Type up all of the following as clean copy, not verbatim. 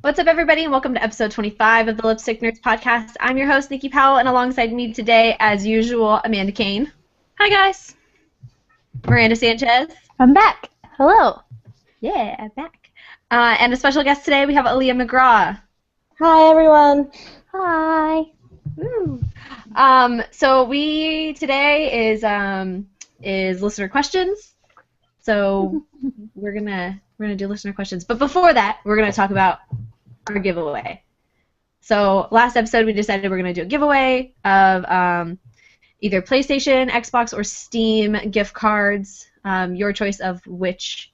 What's up, everybody, and welcome to episode 25 of the Lipstick Nerds podcast. I'm your host, Nikki Powell, and alongside me today, as usual, Amanda Kane. Hi, guys. Miranda Sanchez. I'm back. Hello. Yeah, back. And a special guest today, we have Aaliyah McGraw. Hi, everyone. Hi. Woo. So we today is listener questions. So we're gonna do listener questions, but before that, we're gonna talk about our giveaway. So last episode, we decided we're gonna do a giveaway of either PlayStation, Xbox, or Steam gift cards. Your choice of which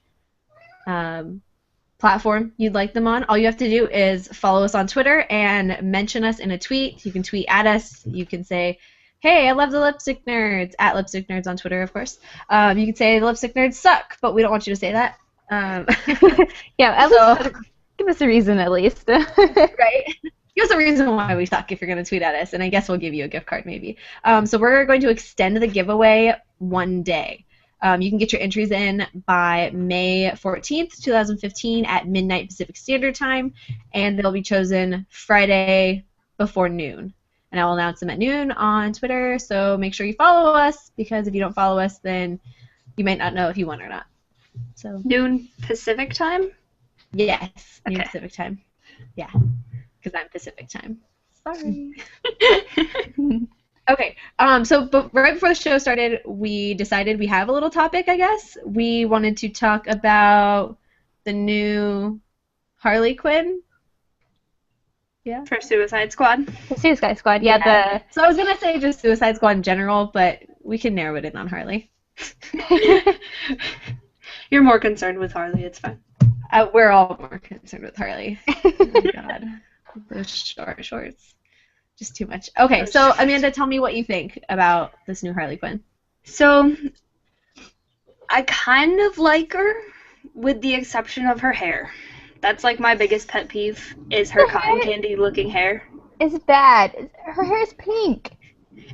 platform you'd like them on. All you have to do is follow us on Twitter and mention us in a tweet. You can tweet at us. You can say, hey, I love the Lipstick Nerds, at Lipstick Nerds on Twitter, of course. You can say the Lipstick Nerds suck, but we don't want you to say that. Yeah, at least give us a reason at least. Right? Give us a reason why we suck if you're going to tweet at us, and I guess we'll give you a gift card maybe. So we're going to extend the giveaway one day. You can get your entries in by May 14th, 2015 at midnight Pacific Standard Time, and they'll be chosen Friday before noon. And I will announce them at noon on Twitter, so make sure you follow us, because if you don't follow us, then you might not know if you won or not. So Noon Pacific time? yes, noon Okay. Pacific Time. Yeah, because I'm Pacific Time. Sorry. Okay, but right before the show started, we decided we have a little topic, I guess. We wanted to talk about the new Harley Quinn. Yeah. For Suicide Squad. The Suicide Squad. Yeah, So I was going to say just Suicide Squad in general, but we can narrow it in on Harley. You're more concerned with Harley, it's fine. We're all more concerned with Harley. Oh my god. Those shorts. Just too much. Okay, so Amanda, tell me what you think about this new Harley Quinn. So, I kind of like her, with the exception of her hair. That's like my biggest pet peeve, is her cotton candy looking hair. it's bad. Her hair is pink.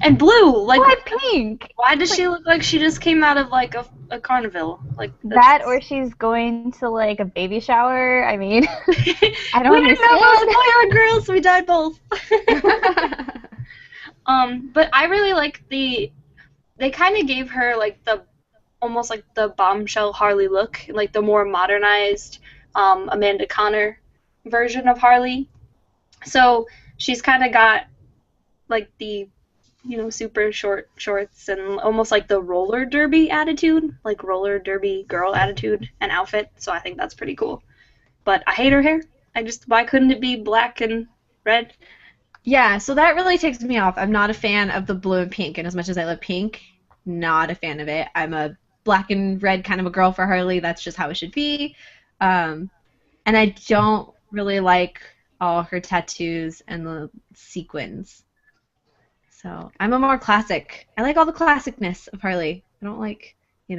And blue! Like, Why pink? why does she look like she just came out of like a carnival? Like That or she's going to like a baby shower. I mean, I don't we didn't know understand. both boy or girls, we died both. But I really like they kind of gave her like almost like the bombshell Harley look, like the more modernized Amanda Connor version of Harley. So she's kind of got like the, super short shorts and almost like the roller derby attitude, like roller derby girl attitude and outfit. So I think that's pretty cool. But I hate her hair. Why couldn't it be black and red? Yeah, so that really takes me off. I'm not a fan of the blue and pink, and as much as I love pink, not a fan of it. I'm a black and red kind of a girl for Harley. That's just how it should be. And I don't really like all her tattoos and the sequins. So I'm a more classic. I like all the classicness of Harley. I don't like, I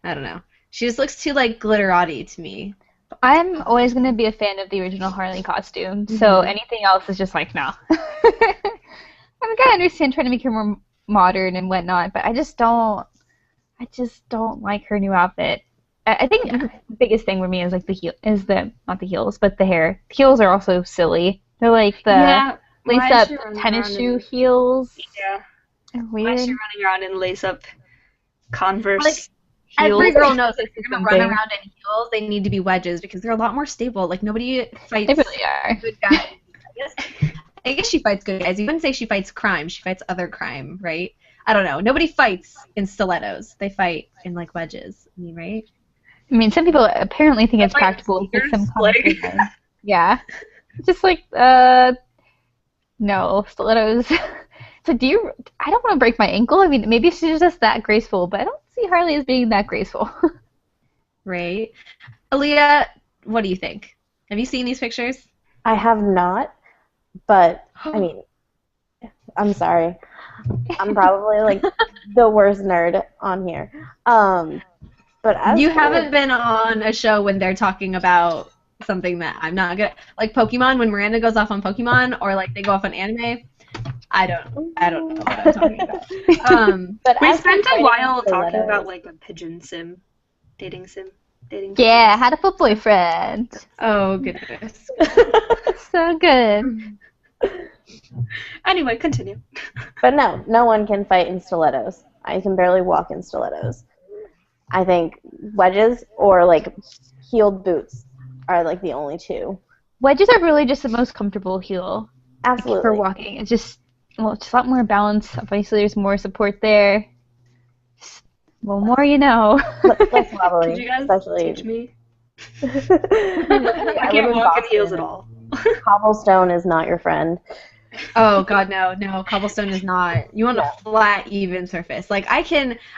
don't know. She just looks too, like, glitterati to me. I'm always going to be a fan of the original Harley costume, so anything else is just like, no. I mean, I understand trying to make her more modern and whatnot, but I just don't like her new outfit. I think the biggest thing with me is like not the heels, but the hair. The heels are also silly. They're like the lace-up tennis shoe heels. Yeah. They're Why weird. is she running around in lace-up Converse Like, heels? Every girl knows if you're going to run Something. around in heels, they need to be wedges because they're a lot more stable. Like, nobody fights They really are. good guys. I guess she fights good guys. You wouldn't say she fights crime. She fights other crime, right? I don't know. Nobody fights in stilettos. They fight in, like, wedges. I mean, right? I mean, some people apparently think it's Like practical to put some sneakers, like- complicated. Yeah. Just like, no, stilettos. So I don't want to break my ankle. I mean, maybe she's just that graceful, but I don't see Harley as being that graceful. Right. Aaliyah, what do you think? Have you seen these pictures? I have not, but, I mean, I'm sorry. I'm probably, like, the worst nerd on here. But as You for- haven't been on a show when they're talking about something that I'm not good at. Like Pokemon, when Miranda goes off on Pokemon, or, like, they go off on anime. I don't know what I'm talking about. But We as for spent a fighting while talking stilettos- about like a pigeon sim, dating sim. dating. Yeah, had a foot boyfriend. Oh goodness. So good. Anyway, continue. But no one can fight in stilettos. I can barely walk in stilettos. I think wedges or like heeled boots are like the only two. Wedges are really just the most comfortable heel for Absolutely. walking. It's just, well, just a lot more balance. Obviously, there's more support there. Well, more you know. Less wobbly, Could you guys especially. teach me? I I can't live in walk in heels Boston. at all. Cobblestone is not your friend. Oh god, no. Cobblestone is not. You want No. a flat, even surface. Like I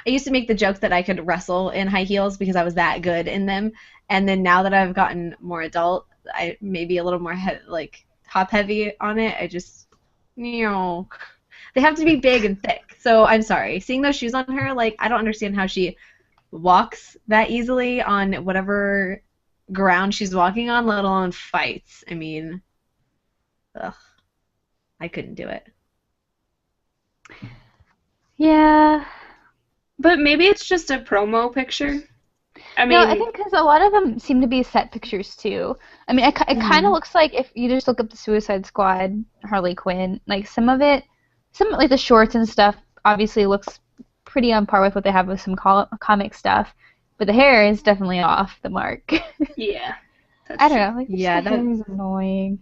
used to make the joke that I could wrestle in high heels because I was that good in them. And then now that I've gotten more adult, I maybe a little more like top heavy on it. I just, they have to be big and thick. So I'm sorry. Seeing those shoes on her, like I don't understand how she walks that easily on whatever ground she's walking on, let alone fights. I mean, ugh. I couldn't do it. Yeah. But maybe it's just a promo picture. I mean, No, I think because a lot of them seem to be set pictures too. I mean, it kind of looks like if you just look up the Suicide Squad Harley Quinn, like some like the shorts and stuff obviously looks pretty on par with what they have with some comic stuff, but the hair is definitely off the mark. yeah. That's I don't true. know, like Yeah, the hair is annoying.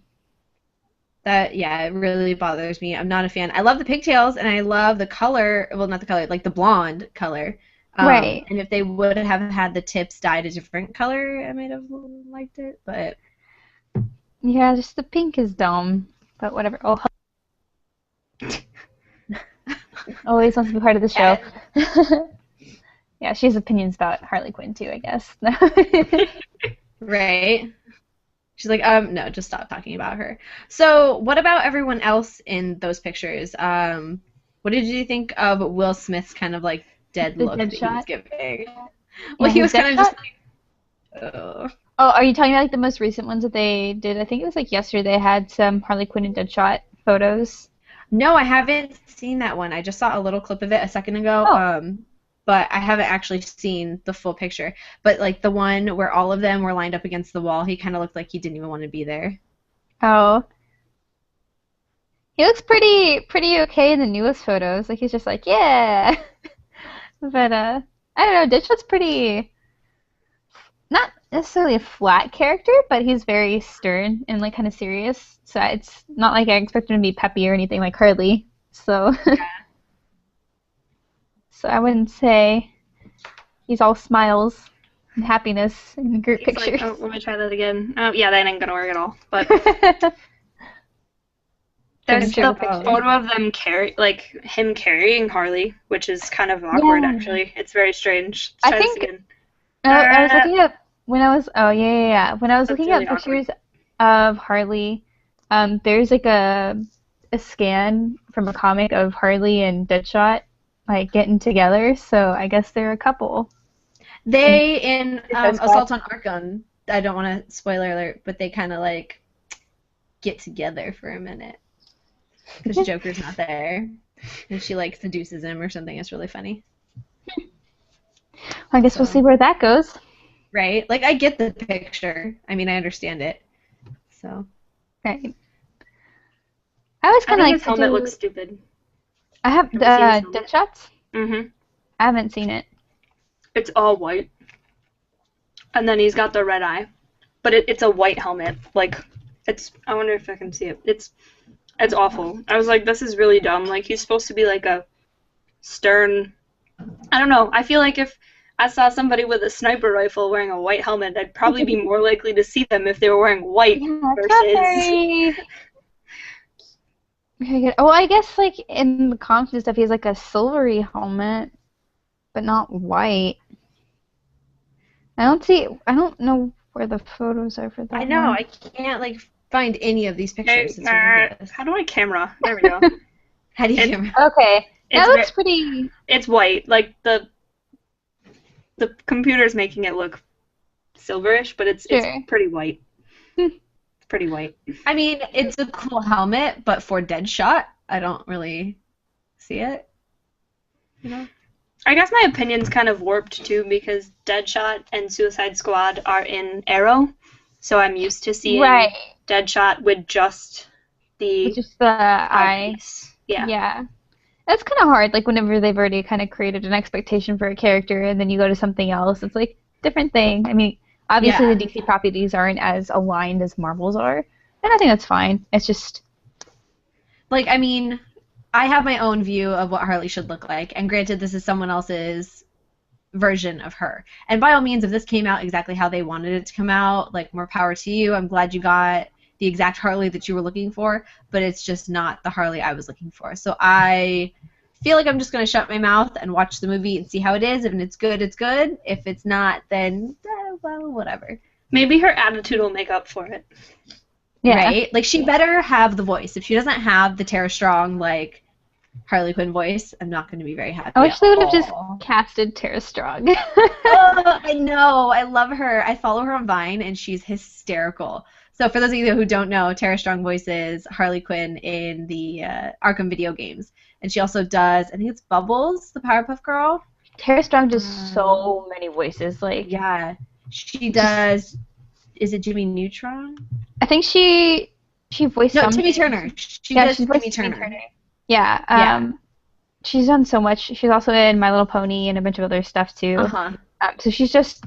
It really bothers me. I'm not a fan. I love the pigtails and I love the color. Well, not the color, like the blonde color. Right. And if they would have had the tips dyed a different color, I might have liked it. But Yeah, just the pink is dumb, but whatever. Oh, always wants to be part of the show. Yeah, she has opinions about Harley Quinn too, I guess. right. She's like, no, just stop talking about her. So, what about everyone else in those pictures? What did you think of Will Smith's kind of like dead The look dead that he shot? was giving? Yeah, Well, he his was dead kind of just shot? like, oh. Oh, are you talking about like the most recent ones that they did? I think it was like yesterday they had some Harley Quinn and Deadshot photos. No, I haven't seen that one. I just saw a little clip of it a second ago. Oh. But I haven't actually seen the full picture. But like the one where all of them were lined up against the wall, he kind of looked like he didn't even want to be there. Oh. He looks pretty okay in the newest photos. Like he's just like, yeah. But I don't know, Deadshot's pretty not necessarily a flat character, but he's very stern and like kind of serious. So it's not like I expect him to be peppy or anything like Harley. So so I wouldn't say he's all smiles and happiness in the group He's pictures. like, oh, let me try that again. Oh, yeah, that ain't gonna work at all. But there's share the the picture. photo of them him carrying Harley, which is kind of awkward Yeah. actually. It's very strange. I Let's try this think- again. I was looking at when I was when I was That's looking really at pictures of Harley, there's like a scan from a comic of Harley and Deadshot like getting together, so I guess they're a couple. They in Because Assault on Arkham, I don't want to spoiler alert, but they kind of like get together for a minute because Joker's not there, and she like seduces him or something. It's really funny, I guess we'll So- see where that goes. right? Like I get the picture. I mean, I understand it. So Right. I always I kind of think like his to helmet do. looks stupid. I have Have you seen his helmet? Deadshot's. Mm-hmm. I haven't seen it. It's all white. And then he's got the red eye. But it's a white helmet. Like, I wonder if I can see it. It's awful. I was like, this is really dumb. Like, he's supposed to be like a stern... I don't know. I feel like if I saw somebody with a sniper rifle wearing a white helmet, I'd probably be more likely to see them if they were wearing white Yeah, it's not versus... very good. Oh, I guess like in the comics and stuff, he has like a silvery helmet, but not white. I don't know where the photos are for that. I know one. I can't like find any of these Hey, pictures. It's ridiculous. how do I camera? There we go. How do you? It's- Okay, It's that looks pretty. It's white. Like the computer's making it look silverish, but it's Sure. pretty white. Hmm. It's pretty white. I mean, it's a cool helmet, but for Deadshot, I don't really see it. You know? I guess my opinion's kind of warped too because Deadshot and Suicide Squad are in Arrow, so I'm used to seeing Right. Deadshot with just the It's just the eye. eyepiece. Yeah. Yeah. That's kind of hard, like whenever they've already kind of created an expectation for a character and then you go to something else, it's like different thing. I mean, obviously Yeah. the DC properties aren't as aligned as Marvel's are, and I think that's fine. It's just, Like, I mean, I have my own view of what Harley should look like, and granted, this is someone else's version of her. And by all means, if this came out exactly how they wanted it to come out, like, more power to you. I'm glad you got the exact Harley that you were looking for, but it's just not the Harley I was looking for. So I feel like I'm just going to shut my mouth and watch the movie and see how it is. If it's good, it's good. If it's not, then, well, whatever. Maybe her attitude will make up for it. yeah. Right? Like, she better have the voice. If she doesn't have the Tara Strong, like, Harley Quinn voice, I'm not going to be very happy. I wish they would have at just all. casted Tara Strong. Oh, I know. I love her. I follow her on Vine, and she's hysterical. So for those of you who don't know, Tara Strong voices Harley Quinn in the Arkham video games. And she also does, I think it's Bubbles, the Powerpuff Girl. Tara Strong does so many voices. Like, Yeah. She does, is it Jimmy Neutron? I think she voiced No, some. Timmy Turner. She Yeah, does she's Timmy voiced Turner. Yeah. Yeah. She's done so much. She's also in My Little Pony and a bunch of other stuff too. Uh-huh. So she's just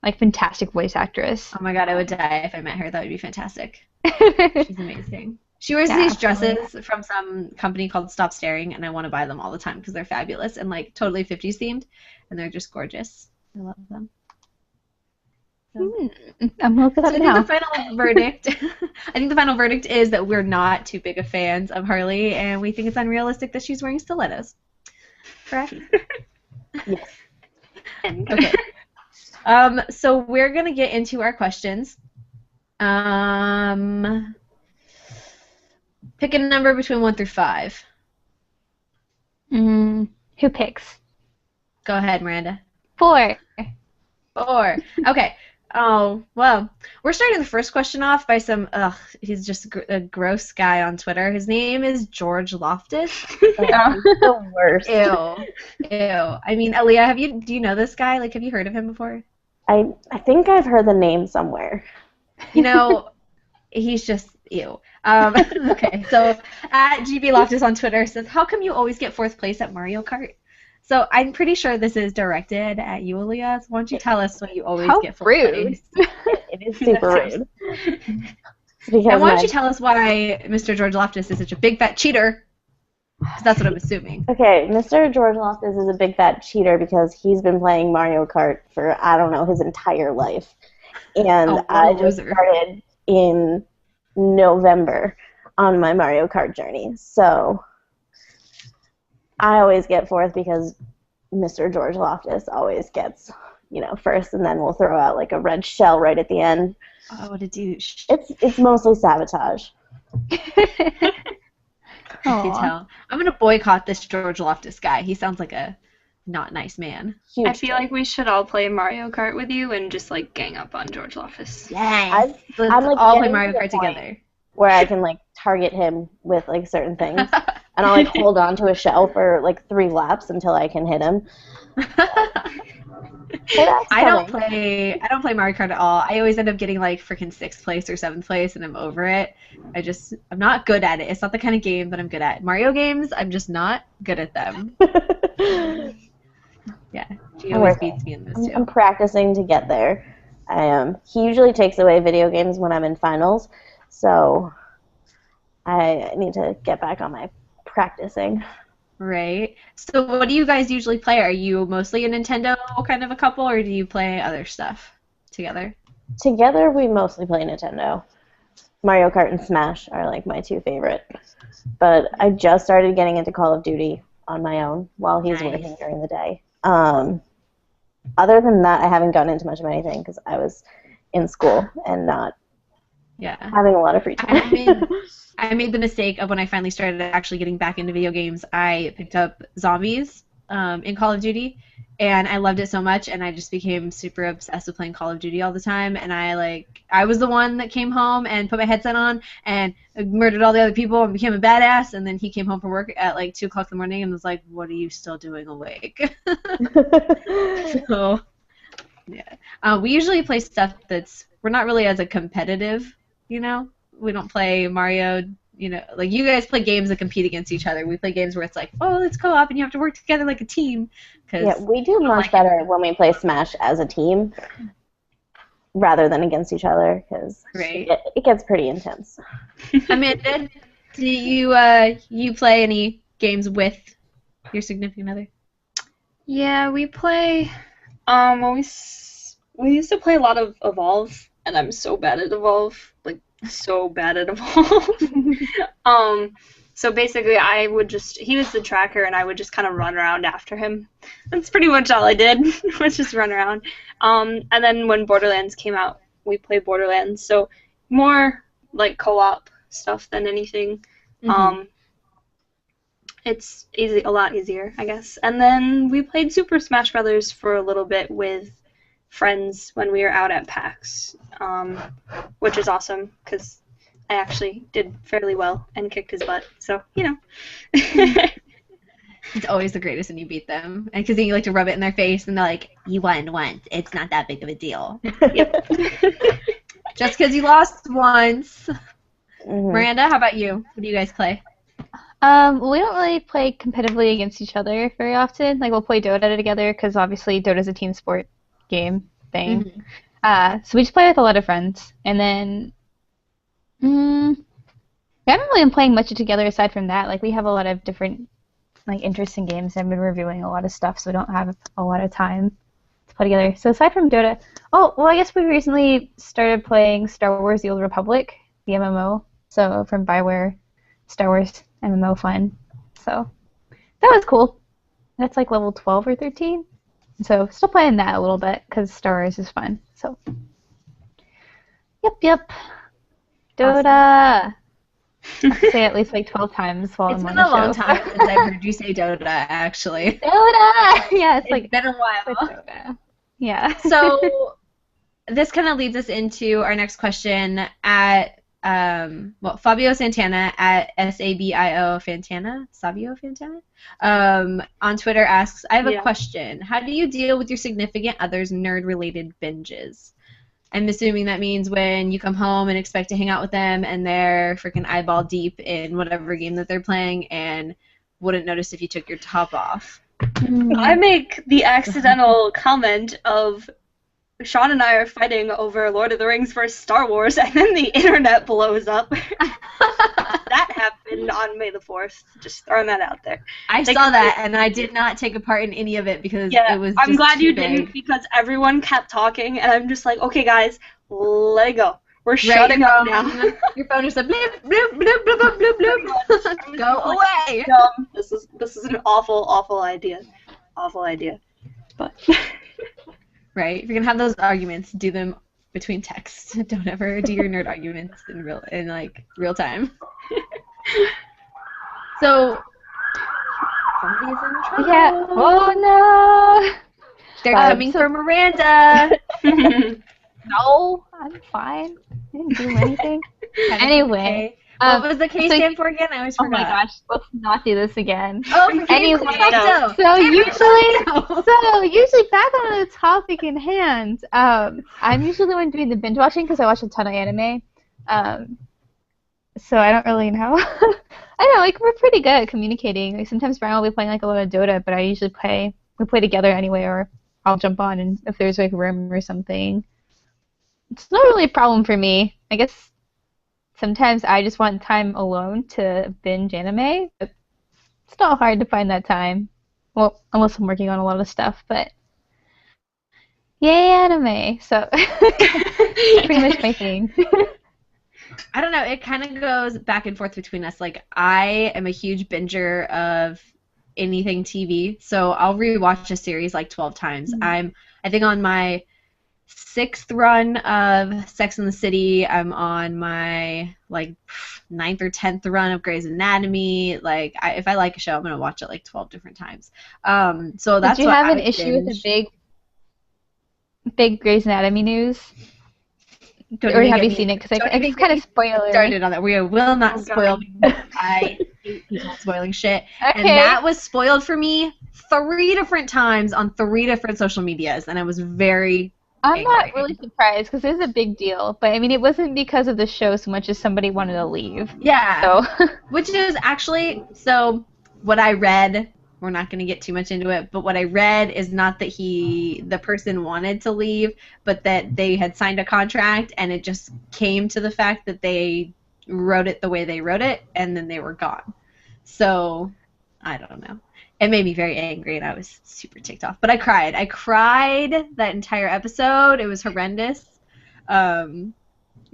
like fantastic voice actress. Oh my god, I would die if I met her. That would be fantastic. She's amazing. She wears Yeah, these absolutely. dresses from some company called Stop Staring, and I want to buy them all the time because they're fabulous and like totally 50s themed, and they're just gorgeous. I love them. I'm gonna look it So up I think now. the final verdict, I think the final verdict is that we're not too big of fans of Harley, and we think it's unrealistic that she's wearing stilettos. Correct? Okay. So we're gonna get into our questions. Pick a number between 1 through 5. Who picks? Go ahead, Miranda. 4. 4. Okay. Oh, well, we're starting the first question off by he's just a gross guy on Twitter. His name is George Loftus. The worst. Ew. Ew. I mean, Aaliyah, do you know this guy? Like, have you heard of him before? I think I've heard the name somewhere. You know, he's just ew. Okay, so at GB Loftus on Twitter says, "How come you always get 4th place at Mario Kart?" So I'm pretty sure this is directed at you, Aaliyah. So why don't you tell us why you always How get 4th rude. place? It is super rude. Because And why don't my- you tell us why Mr. George Loftus is such a big fat cheater? 'Cause that's what I'm assuming. Okay, Mr. George Loftus is a big fat cheater because he's been playing Mario Kart for, I don't know, his entire life. And Oh, what a I just loser. started in November on my Mario Kart journey. So I always get 4th because Mr. George Loftus always gets, first, and then we'll throw out like a red shell right at the end. Oh, what a douche. It's mostly sabotage. I can tell. I'm going to boycott this George Loftus guy. He sounds like a not nice man. Huge I feel like we should all play Mario Kart with you and just like gang up on George Loftus. Yes. Let's I'm, like, all play getting Mario to the Kart point. together. where I can like target him with like certain things, and I'll like hold on to a shell for like 3 laps until I can hit him. I don't play Mario Kart at all. I always end up getting like freaking 6th place or 7th place, and I'm over it. I'm not good at it. It's not the kind of game that I'm good at. Mario games, I'm just not good at them. Yeah, she always beats me in those I'm two. practicing to get there. He usually takes away video games when I'm in finals, so I need to get back on my practicing. Right. So what do you guys usually play? Are you mostly a Nintendo kind of a couple, or do you play other stuff together? Together, we mostly play Nintendo. Mario Kart and Smash are like my 2 favorite. But I just started getting into Call of Duty on my own while he's Nice. working during the day. Other than that, I haven't gotten into much of anything because I was in school and not Yeah. having a lot of free time. I made the mistake of when I finally started actually getting back into video games, I picked up Zombies in Call of Duty, and I loved it so much, and I just became super obsessed with playing Call of Duty all the time, and I was the one that came home and put my headset on and murdered all the other people and became a badass, and then he came home from work at like 2 o'clock in the morning and was like, what are you still doing awake? So, yeah. We usually play stuff we're not really as a competitive, we don't play Mario, like you guys play games that compete against each other. We play games where it's like, oh, let's co-op and you have to work together like a team. Yeah, we do much better when we play Smash as a team rather than against each other, because it gets pretty intense. Amanda, do you play any games with your significant other? Yeah, we play. We used to play a lot of Evolve, and I'm so bad at Evolve, like so bad at Evolve. So basically, he was the tracker, and I would just kind of run around after him. That's pretty much all I did, was just run around. And then when Borderlands came out, we played Borderlands, so more like co-op stuff than anything. Mm-hmm. It's a lot easier, I guess. And then we played Super Smash Brothers for a little bit with friends when we were out at PAX, which is awesome, because I actually did fairly well and kicked his butt, so, It's always the greatest when you beat them, and because then you like to rub it in their face, and they're like, you won once, it's not that big of a deal. Yep. Just because you lost once. Mhm. Miranda, how about you? What do you guys play? We don't really play competitively against each other very often. Like, we'll play Dota together because obviously Dota's a team sport game thing. Mhm. So we just play with a lot of friends. And then we haven't really been playing much together aside from that. Like, we have a lot of different interesting games. I've been reviewing a lot of stuff, so we don't have a lot of time to play together. So aside from Dota, I guess we recently started playing Star Wars: The Old Republic, the MMO. So from BioWare, Star Wars MMO fun. So that was cool. That's like level 12 or 13. So still playing that a little bit because Star Wars is fun. So yep. Dota. I say it at least like 12 times while It's I'm on been the a long show. time since I've heard you say Dota, actually. Dota! Yeah, it's It's been a while. Dota. Yeah. So this kind of leads us into our next question at Fabio Santana at SABIO Savio Fantana, on Twitter asks, I have a question. How do you deal with your significant other's nerd-related binges? I'm assuming that means when you come home and expect to hang out with them and they're freaking eyeball deep in whatever game that they're playing and wouldn't notice if you took your top off. I make the accidental comment of Sean and I are fighting over Lord of the Rings versus Star Wars, and then the internet blows up. That happened on May the 4th. Just throwing that out there. I saw that, and I did not take a part in any of it because it was just I'm glad too you big. didn't, because everyone kept talking, and I'm just like, okay, guys, let it go. We're shutting up now. Your phone is like, bloop, bloop, bloop, bloop, bloop, bloop, bloop. Go away. Dumb. This is an awful idea. Awful idea. But Right. If you're gonna have those arguments, do them between texts. Don't ever do your nerd arguments in real time. So somebody's in trouble. Yeah. Oh no. They're coming for Miranda. No, I'm fine. I didn't do anything. Anyway. What was the K stand for again? I always Oh forgot. my gosh, let's not do this again. Oh, Anyway, perfecto. So usually Perfecto. back on the topic in hand, I'm usually the one doing the binge watching because I watch a ton of anime. So I don't really know. I don't know, we're pretty good at communicating. Sometimes Brian will be playing a lot of Dota, but I usually we play together anyway, or I'll jump on and if there's a room or something. It's not really a problem for me. I guess sometimes I just want time alone to binge anime, but it's not hard to find that time. Well, unless I'm working on a lot of stuff, but yay anime! So pretty much my thing. I don't know. It kind of goes back and forth between us. I am a huge binger of anything TV, so I'll rewatch a series 12 times. I think on my 6th run of Sex and the City. I'm on my like 9th or 10th run of Grey's Anatomy. Like, if I like a show, I'm gonna watch it like 12 different times. So that's Did you what have I an issue with binge. the big Grey's Anatomy news? Don't Or even have get you me seen it? Because don't it's even kind of get spoilery. started on that. We will not Oh, spoil God. because I hate people spoiling shit. Okay. And that was spoiled for me 3 different times on 3 different social medias, and I was very I'm not angry. really surprised because it's a big deal. But I mean, it wasn't because of the show so much as somebody wanted to leave. Yeah. So Which is actually, so what I read, we're not going to get too much into it, but what I read is not that the person wanted to leave, but that they had signed a contract and it just came to the fact that they wrote it the way they wrote it and then they were gone. So, I don't know. It made me very angry and I was super ticked off. But I cried. I cried that entire episode. It was horrendous. Yeah,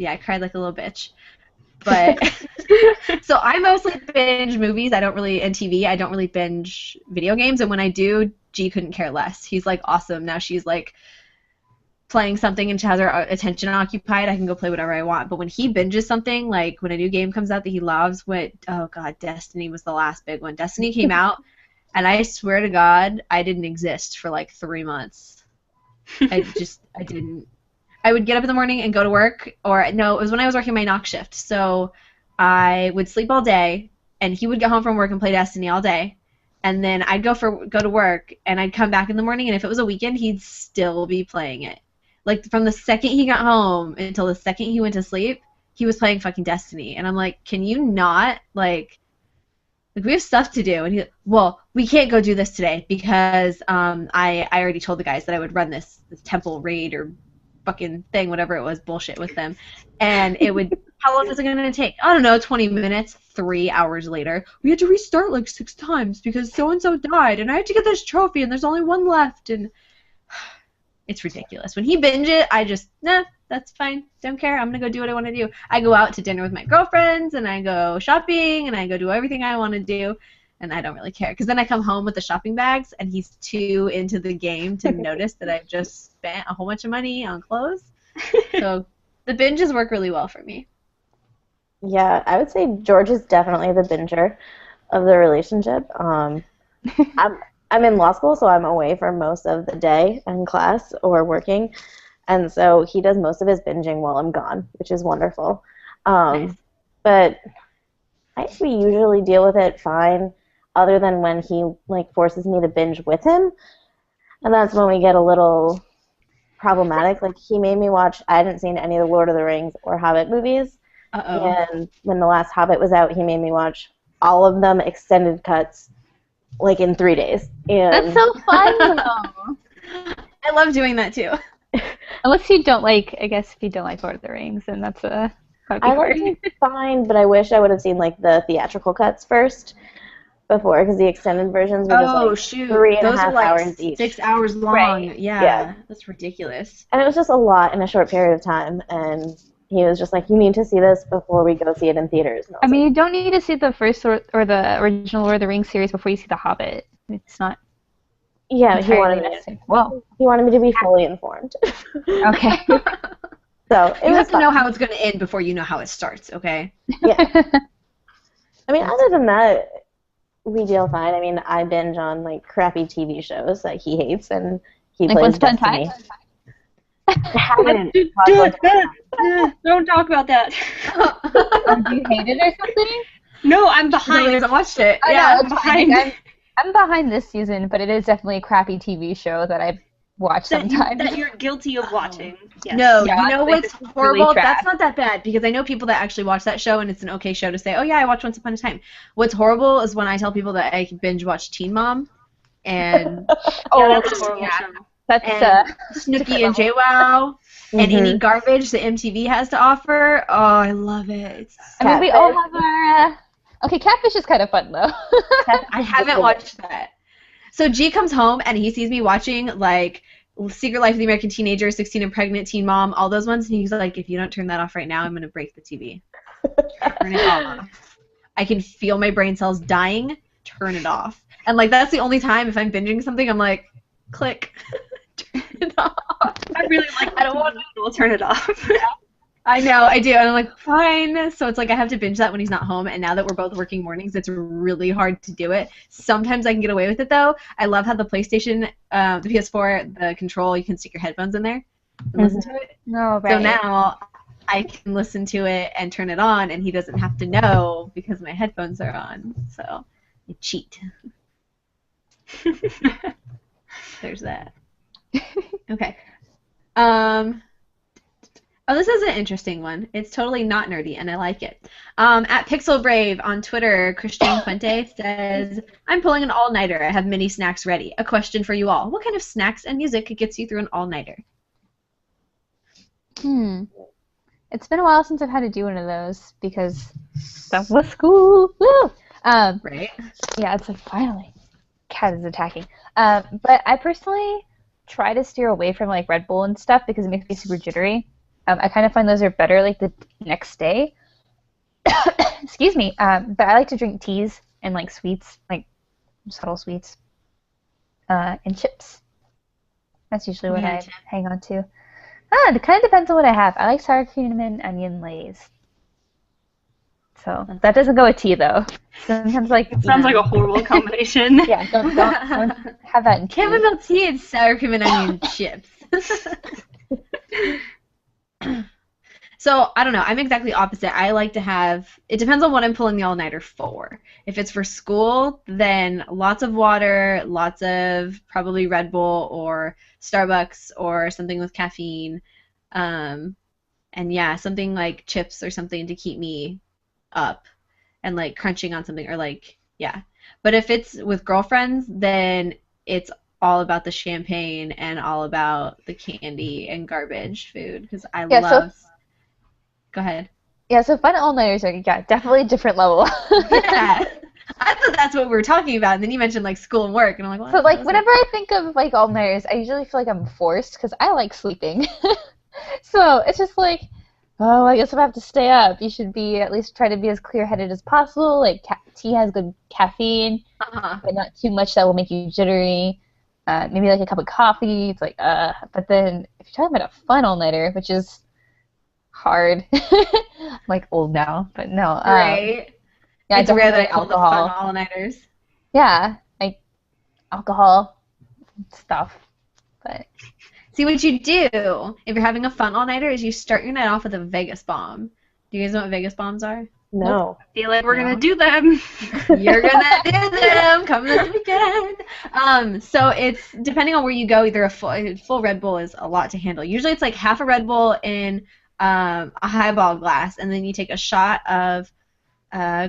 I cried like a little bitch. But so I mostly binge movies. And TV. I don't really binge video games. And when I do, G couldn't care less. He's like, awesome. Now she's like playing something and she has her attention occupied. I can go play whatever I want. But when he binges something, like when a new game comes out that he loves, oh God, Destiny was the last big one. Destiny came out, and I swear to God, I didn't exist for like 3 months. I didn't. I would get up in the morning and go to work, or no, it was when I was working my knock shift. So I would sleep all day, and he would get home from work and play Destiny all day. And then I'd go to work, and I'd come back in the morning, and if it was a weekend, he'd still be playing it. Like, from the second he got home until the second he went to sleep, he was playing fucking Destiny. And I'm like, can you not, like we have stuff to do. And he, well, we can't go do this today because I already told the guys that I would run this temple raid or fucking thing, whatever it was, bullshit with them. And it would, how long is it going to take? I don't know, 20 minutes, 3 hours later. We had to restart like 6 times because so-and-so died, and I had to get this trophy, and there's only one left, and it's ridiculous. When he binge it, I just, nah, that's fine. Don't care. I'm going to go do what I want to do. I go out to dinner with my girlfriends, and I go shopping, and I go do everything I want to do, and I don't really care. Because then I come home with the shopping bags, and he's too into the game to notice that I've just spent a whole bunch of money on clothes. So the binges work really well for me. Yeah, I would say George is definitely the binger of the relationship. I'm in law school, so I'm away for most of the day in class or working, and so he does most of his binging while I'm gone, which is wonderful. Nice. But we usually deal with it fine, other than when he like forces me to binge with him, and that's when we get a little problematic. Like, he made me watch, I hadn't seen any of the Lord of the Rings or Hobbit movies. Uh-oh. And when the last Hobbit was out, he made me watch all of them, extended cuts, like in 3 days. And that's so fun, though. I love doing that too. Unless you don't like, I guess if you don't like Lord of the Rings, then that'd be I hard. like it fine, but I wish I would have seen like the theatrical cuts first before, because the extended versions were just like shoot. 3.5 Those are like hours each. 6 hours long. Right. Yeah, that's ridiculous. And it was just a lot in a short period of time, and he was just like, you need to see this before we go see it in theaters. And I mean, you don't need to see the first or the original Lord of the Rings series before you see The Hobbit. It's not yeah, he entirely wanted necessary. Well, me to be fully informed. okay. So it You was have to fun. know how it's going to end before you know how it starts, okay? Yeah. I mean, other than that, we deal fine. I mean, I binge on like crappy TV shows that he hates, and he Like plays Once Upon a Destiny. Time? I haven't. Don't talk about that. Do you hate it or something? No, I'm He behind. hasn't watched it. I Yeah. know, I'm it's fine. behind. I'm behind this season, but it is definitely a crappy TV show that I watch sometimes. That you're guilty of watching. Yes. No, Yeah, you know like, what's it's really horrible? trash. That's not that bad because I know people that actually watch that show and it's an okay show to say, oh yeah, I watched Once Upon a Time. What's horrible is when I tell people that I binge watch Teen Mom and Oh, that's a horrible yeah. show. That's and Snooki and JWoww and Mhm. any garbage that MTV has to offer. Oh, I love it. I mean, we all Catfish. have our. Okay, Catfish is kind of fun though. I haven't watched that. So G comes home and he sees me watching like Secret Life of the American Teenager, 16 and Pregnant, Teen Mom, all those ones, and he's like, if you don't turn that off right now, I'm gonna break the TV. Turn it off. I can feel my brain cells dying. Turn it off. And like that's the only time if I'm binging something, I'm like, click, turn it off. I really like. I don't want to turn it off. I know, I do, and I'm like, fine. So it's like I have to binge that when he's not home, and now that we're both working mornings, it's really hard to do it. Sometimes I can get away with it, though. I love how the PlayStation, the PS4, the control, you can stick your headphones in there and listen to it. No, right. So now I can listen to it and turn it on, and he doesn't have to know because my headphones are on. So you cheat. There's that. Okay. Oh, this is an interesting one. It's totally not nerdy, and I like it. At Pixel Brave on Twitter, Christian Fuente says, I'm pulling an all-nighter. I have mini snacks ready. A question for you all. What kind of snacks and music gets you through an all-nighter? It's been a while since I've had to do one of those because that was school. Woo! Right? Yeah, it's like, finally. Cat is attacking. But I personally try to steer away from like Red Bull and stuff because it makes me super jittery. I kind of find those are better like the next day. Excuse me. But I like to drink teas and like sweets, like subtle sweets, and chips. That's usually what I hang on to. It kind of depends on what I have. I like sour cream and onion lays. So that doesn't go with tea though. Sometimes like it sounds like a horrible combination. Yeah, don't have that in tea. Chamomile tea and sour cream and onion chips. So, I don't know. I'm exactly opposite. I like to have, it depends on what I'm pulling the all-nighter for. If it's for school, then lots of water, lots of probably Red Bull or Starbucks or something with caffeine. And yeah, something like chips or something to keep me up and like crunching on something or like, yeah. But if it's with girlfriends, then it's all about the champagne and all about the candy and garbage food because I love. Go ahead. Yeah, so fun all-nighters are definitely a different level. Yeah, I thought that's what we were talking about, and then you mentioned like school and work, and I'm like, what? So like whenever I think of like all-nighters, I usually feel like I'm forced because I like sleeping. So it's just like, oh, I guess if I have to stay up, you should be at least try to be as clear-headed as possible. Like tea has good caffeine, but not too much that will make you jittery. Maybe like a cup of coffee. It's like, but then if you're talking about a fun all-nighter, which is hard, I'm like old now, but no. Right. Yeah, it's rare that I call alcohol. them fun all-nighters. Yeah, like alcohol stuff. But see what you do if you're having a fun all-nighter is you start your night off with a Vegas bomb. Do you guys know what Vegas bombs are? No. I feel like we're gonna do them. You're gonna do them coming this weekend. So it's depending on where you go. Either a full Red Bull is a lot to handle. Usually it's like half a Red Bull in a highball glass, and then you take a shot of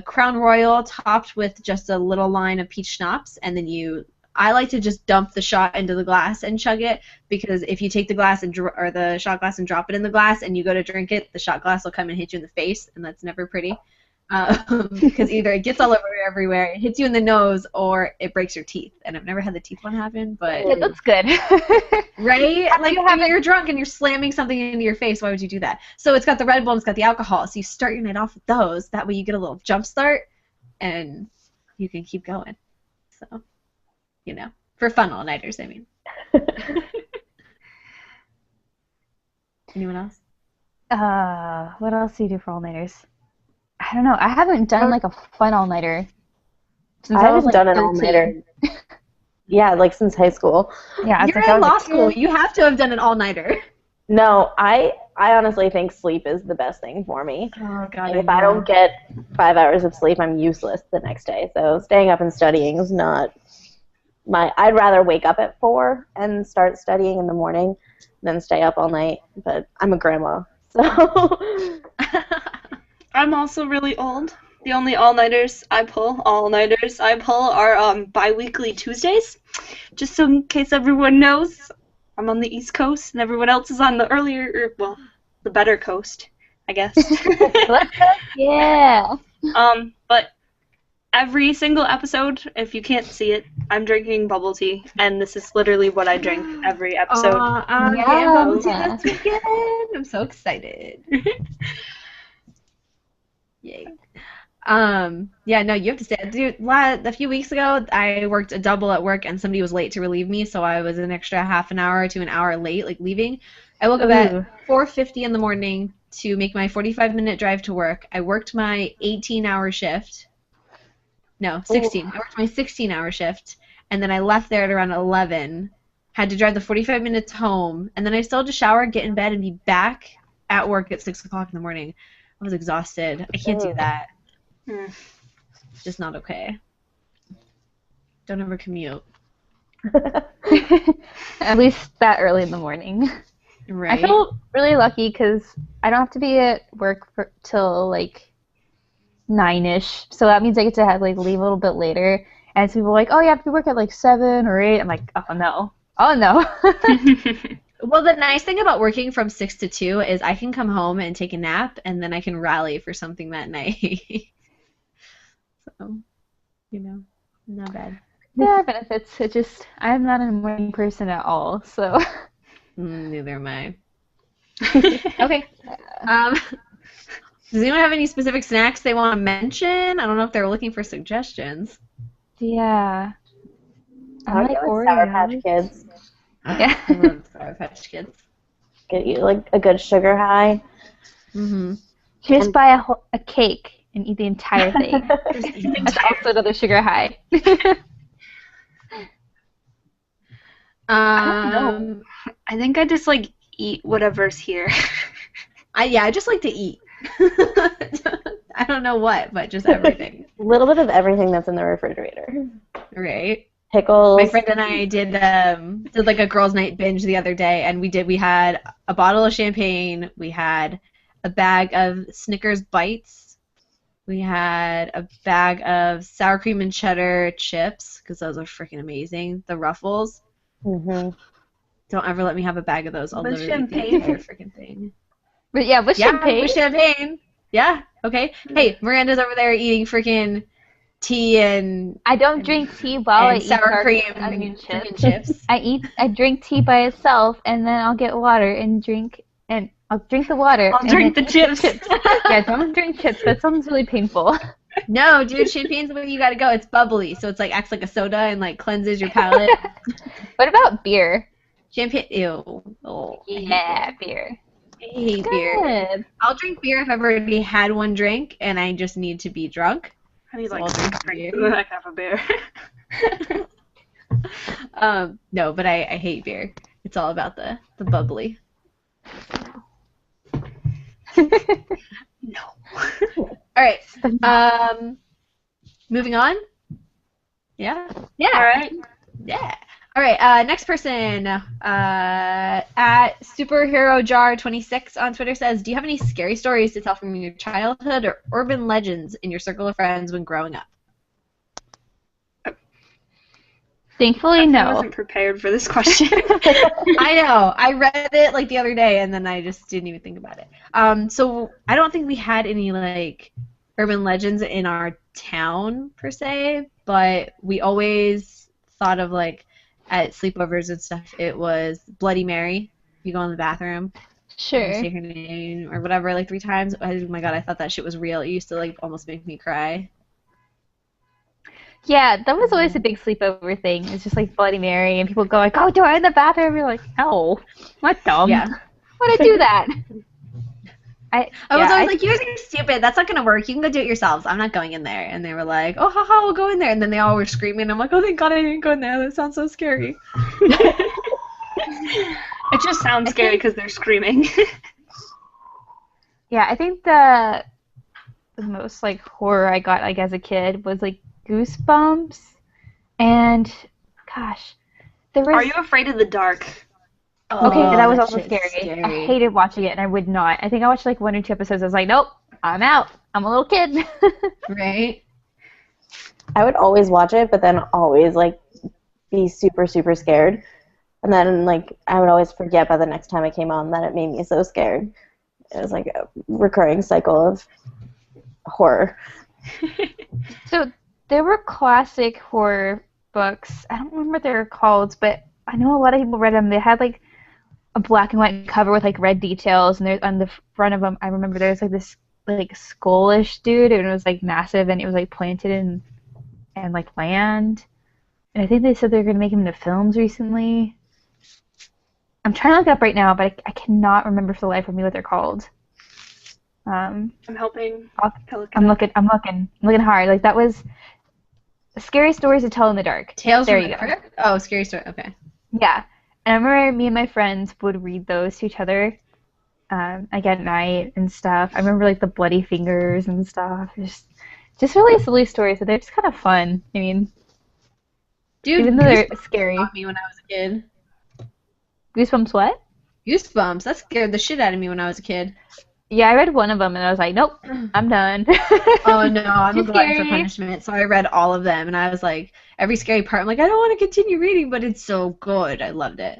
Crown Royal topped with just a little line of peach schnapps, and then I like to just dump the shot into the glass and chug it because if you take the glass or the shot glass and drop it in the glass and you go to drink it, the shot glass will come and hit you in the face, and that's never pretty. Because either it gets all over everywhere, it hits you in the nose, or it breaks your teeth. And I've never had the teeth one happen, but it looks good. right? Like when you're drunk and you're slamming something into your face, why would you do that? So it's got the Red Bull and it's got the alcohol. So you start your night off with those. That way you get a little jump start, and you can keep going. So, for fun all-nighters, I mean. Anyone else? What else do you do for all-nighters? I don't know. I haven't done like a fun all-nighter since I was haven't like done an 13. all-nighter. Yeah, like since high school. Yeah, You're in law school. You have to have done an all-nighter. No, I honestly think sleep is the best thing for me. Oh, God. Like, if I don't get 5 hours of sleep, I'm useless the next day. So staying up and studying is not I'd rather wake up at 4 and start studying in the morning than stay up all night. But I'm a grandma, so. I'm also really old. The only all-nighters I pull are bi-weekly Tuesdays. Just so in case everyone knows, I'm on the East Coast and everyone else is on the the better coast, I guess. Yeah. But every single episode, if you can't see it, I'm drinking bubble tea, and this is literally what I drink every episode. Yeah, bubble tea this weekend. I'm so excited. Yay. Yeah, no, you have to stay. Dude, a few weeks ago, I worked a double at work, and somebody was late to relieve me, so I was an extra half an hour to an hour late, like leaving. I woke up at Ooh. 4:50 in the morning to make my 45-minute drive to work. I worked my 18-hour shift. No, 16. I worked my 16-hour shift, and then I left there at around 11. Had to drive the 45 minutes home, and then I still had to shower, get in bed, and be back at work at 6 o'clock in the morning. I was exhausted. I can't do that. Mm. Just not okay. Don't ever commute. At least that early in the morning. Right. I feel really lucky because I don't have to be at work till like 9-ish. So that means I get to leave a little bit later. And some people are like, oh, you have to work at like 7 or 8. I'm like, oh no. Oh no. Well, the nice thing about working from 6 to 2 is I can come home and take a nap, and then I can rally for something that night. So, not bad. There are benefits. It just, I'm not a morning person at all. So. Neither am I. Okay. Does anyone have any specific snacks they want to mention? I don't know if they're looking for suggestions. Yeah. I would go with Sour Patch Kids. Yeah. I love Sour Patch Kids. Get you like a good sugar high. Mm-hmm. Just buy a cake and eat the entire thing. That's also another sugar high. I don't know. I think I just like eat whatever's here. I just like to eat. I don't know what, but just everything. A little bit of everything that's in the refrigerator. Right. Pickles. My friend and I did like a girls' night binge the other day, and we had a bottle of champagne, we had a bag of Snickers bites, we had a bag of sour cream and cheddar chips because those are freaking amazing. The Ruffles. Mm-hmm. Don't ever let me have a bag of those. I'll With literally eat the champagne? entire freaking thing. But yeah, with champagne. With champagne. Yeah. Okay. Hey, Miranda's over there eating freaking tea and I don't drink tea while I eat sour cream and onion and chips. chips. I drink tea by itself, and then I'll get water and I'll drink the water. I'll and drink then the eat chips. Yeah, don't drink chips. That sounds really painful. No, dude, champagne's the way you gotta go. It's bubbly, so it's like acts like a soda and like cleanses your palate. What about beer? Champagne, ew. Oh, Yeah, beer. I hate beer. Good. I'll drink beer if I've already had one drink and I just need to be drunk. I need So like I'll drink 6 drinks beer. and then I can have a beer. No, but I hate beer. It's all about the bubbly. No. All right. Moving on. Yeah. Yeah. All right. Yeah. All right. Next person at superherojar26 on Twitter says, "Do you have any scary stories to tell from your childhood or urban legends in your circle of friends when growing up?" Thankfully, I no. wasn't prepared for this question. I know. I read it like the other day, and then I just didn't even think about it. So I don't think we had any like urban legends in our town per se, but we always thought of like at sleepovers and stuff. It was Bloody Mary. You go in the bathroom, Sure. say her name or whatever like 3 times. Oh my god, I thought that shit was real. It used to like almost make me cry. Yeah, that was always a big sleepover thing. It's just like Bloody Mary, and people go like, "Oh, do I in the bathroom?" You're like, "No, what dumb? Yeah. Why'd I do that?" I was always like, you guys are stupid. That's not going to work. You can go do it yourselves. I'm not going in there. And they were like, oh, haha, we'll go in there. And then they all were screaming. I'm like, oh, thank God I didn't go in there. That sounds so scary. It just sounds scary because they're screaming. Yeah, I think the most like horror I got like as a kid was like Goosebumps, and gosh, there was. Are you afraid of the dark? Okay, that was also shit's scary. I hated watching it, and I would not. I think I watched like 1 or 2 episodes. I was like, nope, I'm out. I'm a little kid. Right? I would always watch it, but then always like be super, super scared. And then like I would always forget by the next time it came on that it made me so scared. It was like a recurring cycle of horror. So there were classic horror books. I don't remember what they were called, but I know a lot of people read them. They had like a black and white cover with like red details, and there's on the front of them, I remember there's like this like skullish dude, and it was like massive, and it was like planted in and like land. And I think they said they're gonna make him into films recently. I'm trying to look it up right now, but I cannot remember for the life of me what they're called. I'm helping. I'm looking hard. Like that was scary stories to tell in the dark. Tales There from you the go. Crypt? Oh, scary story. Okay. Yeah, and I remember me and my friends would read those to each other, like at night and stuff. I remember like the bloody fingers and stuff. Just really silly stories, but they're just kind of fun. I mean, Dude, even though they're Goosebumps scary. got me when I was a kid. Goosebumps, what? Goosebumps. That scared the shit out of me when I was a kid. Yeah, I read one of them and I was like, nope, I'm done. Oh no, I'm a Too glutton for scary. punishment. So I read all of them, and I was like, every scary part, I'm like, I don't want to continue reading, but it's so good. I loved it.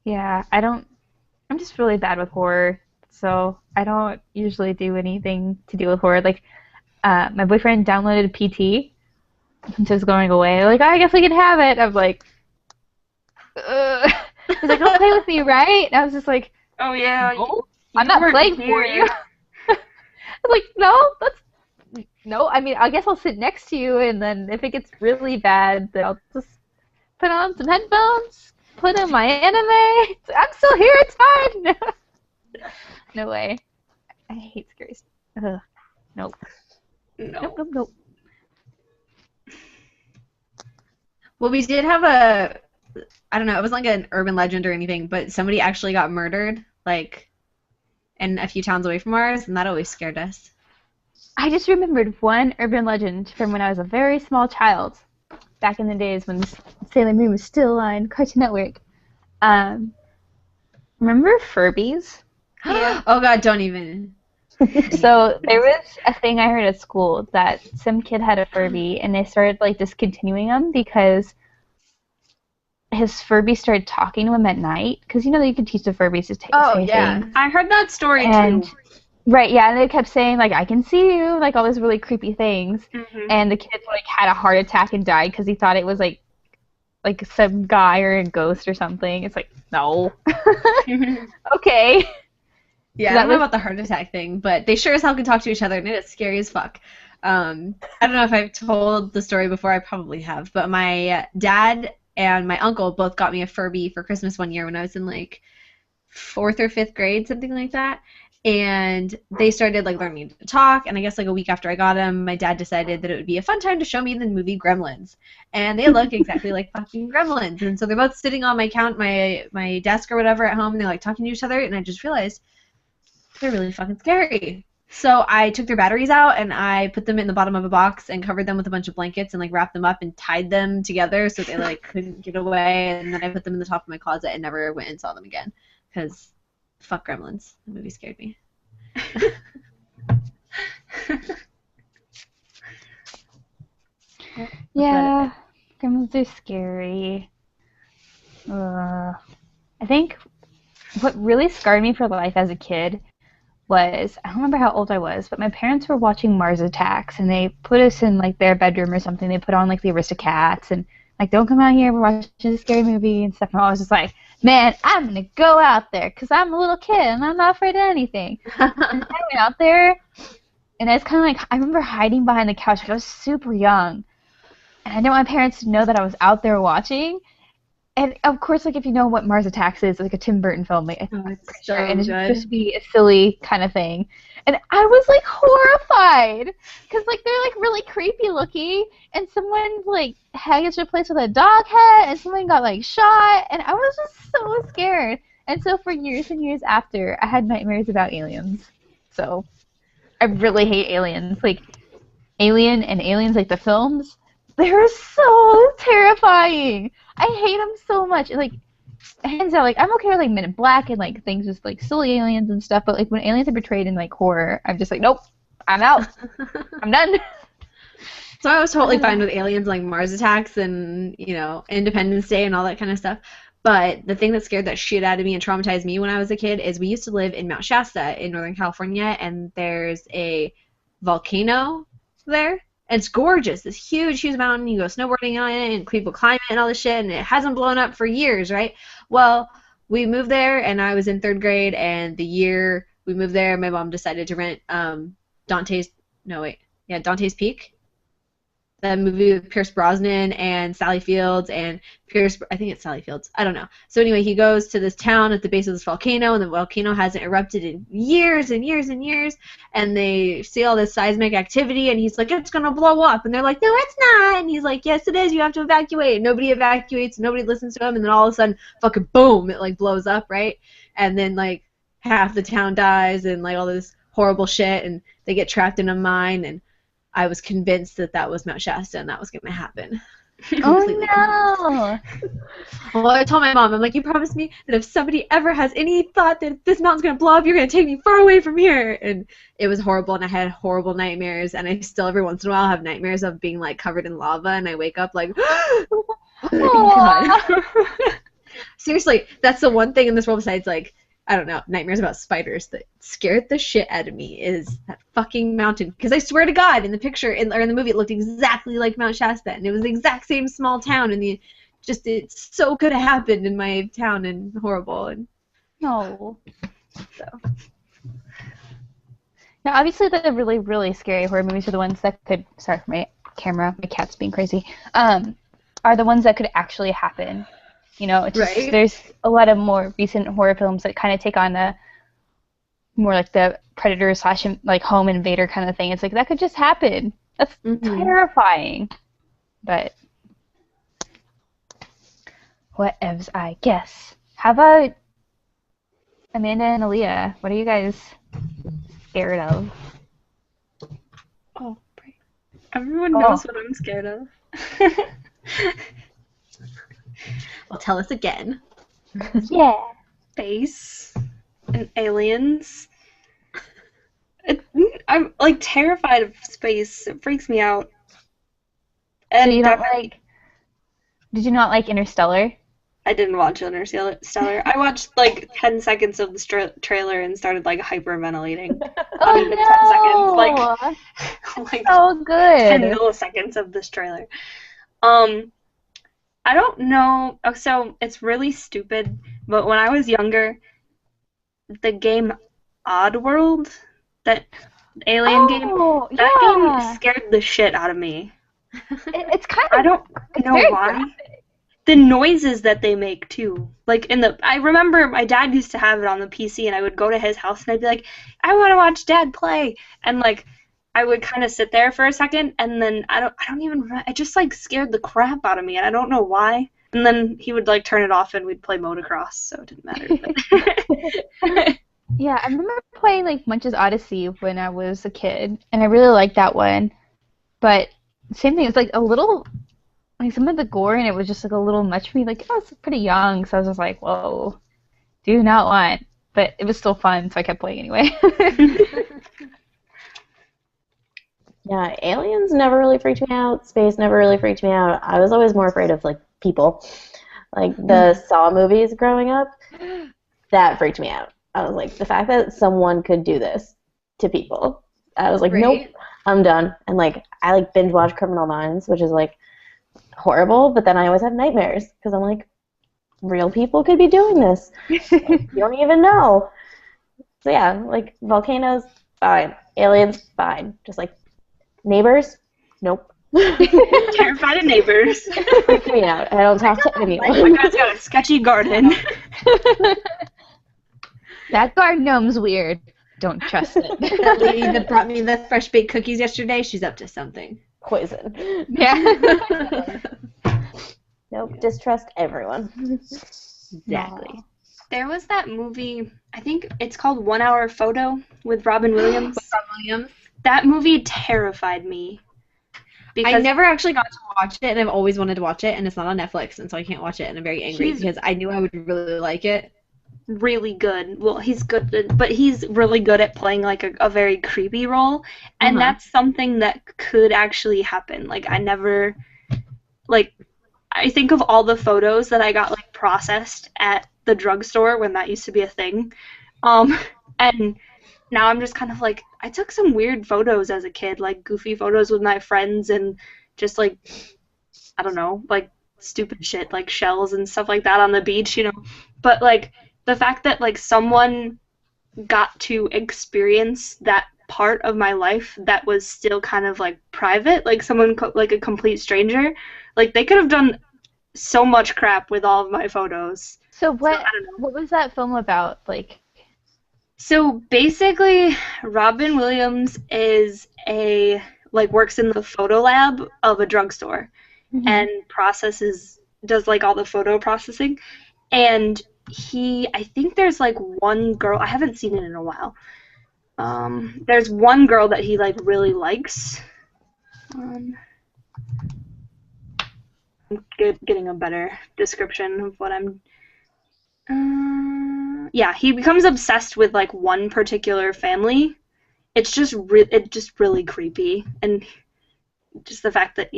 Yeah, I'm just really bad with horror, so I don't usually do anything to do with horror. Like, my boyfriend downloaded PT since it was going away. Like, I guess we can have it. I'm like, ugh. He's like, don't play with me, right? And I was just like, Oh yeah. no, I'm not weren't playing for here. you. I was like, no. I mean, I guess I'll sit next to you, and then if it gets really bad, then I'll just put on some headphones, put in my anime. I'm still here. It's fine. No way. I hate scary stuff. Ugh. Nope. No. Nope. Well, we did have a, I don't know, it wasn't like an urban legend or anything, but somebody actually got murdered, like, in a few towns away from ours, and that always scared us. I just remembered one urban legend from when I was a very small child, back in the days when Sailor Moon was still on Cartoon Network. Remember Furbies? Yeah. Oh god, don't even. So there was a thing I heard at school that some kid had a Furby, and they started like discontinuing them because his Furby started talking to him at night. Because you know that you can teach the Furbies to say things. I heard that story And too. right, yeah, and they kept saying like I can see you, like all these really creepy things. Mm-hmm. And the kid like had a heart attack and died because he thought it was like some guy or a ghost or something. It's like no, okay. Yeah, I That don't know was- about the heart attack thing, but they sure as hell can talk to each other, and it's scary as fuck. I don't know if I've told the story before. I probably have, but my dad and my uncle both got me a Furby for Christmas one year when I was in like 4th or 5th grade, something like that. And they started like learning to talk, and I guess like a week after I got him, my dad decided that it would be a fun time to show me the movie Gremlins, and they look exactly like fucking Gremlins. And so they're both sitting on my desk or whatever at home, and they're like talking to each other, and I just realized they're really fucking scary. So I took their batteries out and I put them in the bottom of a box and covered them with a bunch of blankets and like wrapped them up and tied them together so they like couldn't get away. And then I put them in the top of my closet and never went and saw them again because fuck Gremlins. The movie scared me. Yeah, Gremlins are scary. I think what really scarred me for life as a kid was, I don't remember how old I was, but my parents were watching Mars Attacks, and they put us in like their bedroom or something. They put on like the Aristocats and like, don't come out here, we're watching a scary movie and stuff. And I was just like, man, I'm gonna go out there because I'm a little kid and I'm not afraid of anything. And I went out there, and I was kind of like, I remember hiding behind the couch. Like, I was super young, and I didn't want my parents to know that I was out there watching. And of course, like if you know what Mars Attacks is, like a Tim Burton film, like, Oh, it's pretty so sure, and it's good. supposed to be a silly kind of thing. And I was like horrified because like they're like really creepy looking, and someone like had gets replaced with a dog head, and someone got like shot, and I was just so scared. And so for years and years after, I had nightmares about aliens. So I really hate aliens. Like Alien and Aliens, like the films, they're so terrifying. I hate them so much. Like, hands down, like I'm okay with like Men in Black and like things with like silly aliens and stuff, but like when aliens are portrayed in like horror, I'm just like, nope, I'm out. I'm done. So I was totally fine with aliens like Mars Attacks and, you know, Independence Day and all that kind of stuff. But the thing that scared that shit out of me and traumatized me when I was a kid is we used to live in Mount Shasta in Northern California, and there's a volcano there. And it's gorgeous. This huge, huge mountain. You go snowboarding on it, and people climb it and all this shit, and it hasn't blown up for years, right? Well, we moved there, and I was in 3rd grade, and the year we moved there. My mom decided to rent Dante's Peak. The movie with Pierce Brosnan and Sally Fields and I think it's Sally Fields. I don't know. So anyway, he goes to this town at the base of this volcano, and the volcano hasn't erupted in years and years and years, and they see all this seismic activity, and he's like, it's going to blow up. And they're like, no, it's not. And he's like, yes, it is. You have to evacuate. And nobody evacuates. Nobody listens to him. And then all of a sudden, fucking boom, it, like, blows up, right? And then, like, half the town dies and, like, all this horrible shit, and they get trapped in a mine, and I was convinced that that was Mount Shasta and that was going to happen. Oh no! Well, I told my mom, I'm like, you promised me that if somebody ever has any thought that this mountain's going to blow up, you're going to take me far away from here. And it was horrible, and I had horrible nightmares, and I still every once in a while have nightmares of being, like, covered in lava, and I wake up like, oh my God. Seriously, that's the one thing in this world besides, like, I don't know, nightmares about spiders that scared the shit out of me is that fucking mountain. Because I swear to God, in the picture, or in the movie, it looked exactly like Mount Shasta. And it was the exact same small town. And it so could have happened in my town and horrible. And No. so. Now, obviously, the really, really scary horror movies are the ones that could. Sorry for my camera. My cat's being crazy. Are the ones that could actually happen. You know, it's just, Right. There's a lot of more recent horror films that kind of take on a more like the Predator / like home invader kind of thing. It's like that could just happen. That's terrifying. But whatevs, I guess. How about Amanda and Aaliyah? What are you guys scared of? Oh, everyone knows what I'm scared of. Well, tell us again. Yeah. Space and aliens. I'm like terrified of space. It freaks me out. And So you don't like? Did you not like Interstellar? I didn't watch Interstellar. I watched like 10 seconds of the trailer and started like hyperventilating. Not even 10 seconds, like so good. 10 milliseconds of this trailer. I don't know. So it's really stupid, but when I was younger, the game Oddworld, that alien game, that game scared the shit out of me. It's kind of. I don't know very why. graphic. The noises that they make too. Like I remember my dad used to have it on the PC, and I would go to his house and I'd be like, I want to watch Dad play, and like I would kind of sit there for a second, and then I don't even remember. It just like scared the crap out of me, and I don't know why. And then he would like turn it off, and we'd play motocross, so it didn't matter. Yeah, I remember playing like Munch's Odyssey when I was a kid, and I really liked that one. But same thing, it's like a little, like some of the gore in it was just like a little much for me. Like I was pretty young, so I was just like, whoa, do not want. But it was still fun, so I kept playing anyway. Yeah, aliens never really freaked me out. Space never really freaked me out. I was always more afraid of, like, people. Like, the Saw movies growing up, that freaked me out. I was like, the fact that someone could do this to people. I was like, nope, I'm done. And, like, I, like, binge watch Criminal Minds, which is, like, horrible, but then I always have nightmares because I'm like, real people could be doing this. You don't even know. So, yeah, like, volcanoes, fine. Aliens, fine. Just, like, neighbors? Nope. Terrified of neighbors. Freak me out. I don't talk to anyone. My dad's got a sketchy garden. That garden gnome's weird. Don't trust it. That lady that brought me the fresh baked cookies yesterday, she's up to something. Poison. Yeah. Nope. Distrust everyone. Exactly. There was that movie, I think it's called 1 Hour Photo with Robin Williams. Williams. That movie terrified me. Because I never actually got to watch it, and I've always wanted to watch it, and it's not on Netflix, and so I can't watch it, and I'm very angry because I knew I would really like it. really good. Well, he's good, but he's really good at playing like a very creepy role, and that's something that could actually happen. Like I think of all the photos that I got like processed at the drugstore when that used to be a thing, and now I'm just kind of like, I took some weird photos as a kid, like goofy photos with my friends and just like, I don't know, like stupid shit like shells and stuff like that on the beach, you know. But like the fact that like someone got to experience that part of my life that was still kind of like private, like someone like a complete stranger. Like they could have done so much crap with all of my photos. So I don't know. what was that film about? Like, So basically, Robin Williams is works in the photo lab of a drugstore and does like all the photo processing. And I think there's like one girl, I haven't seen it in a while. There's one girl that he like really likes. I'm getting a better description of what I'm. Yeah, he becomes obsessed with like one particular family. It's just really creepy, and just the fact that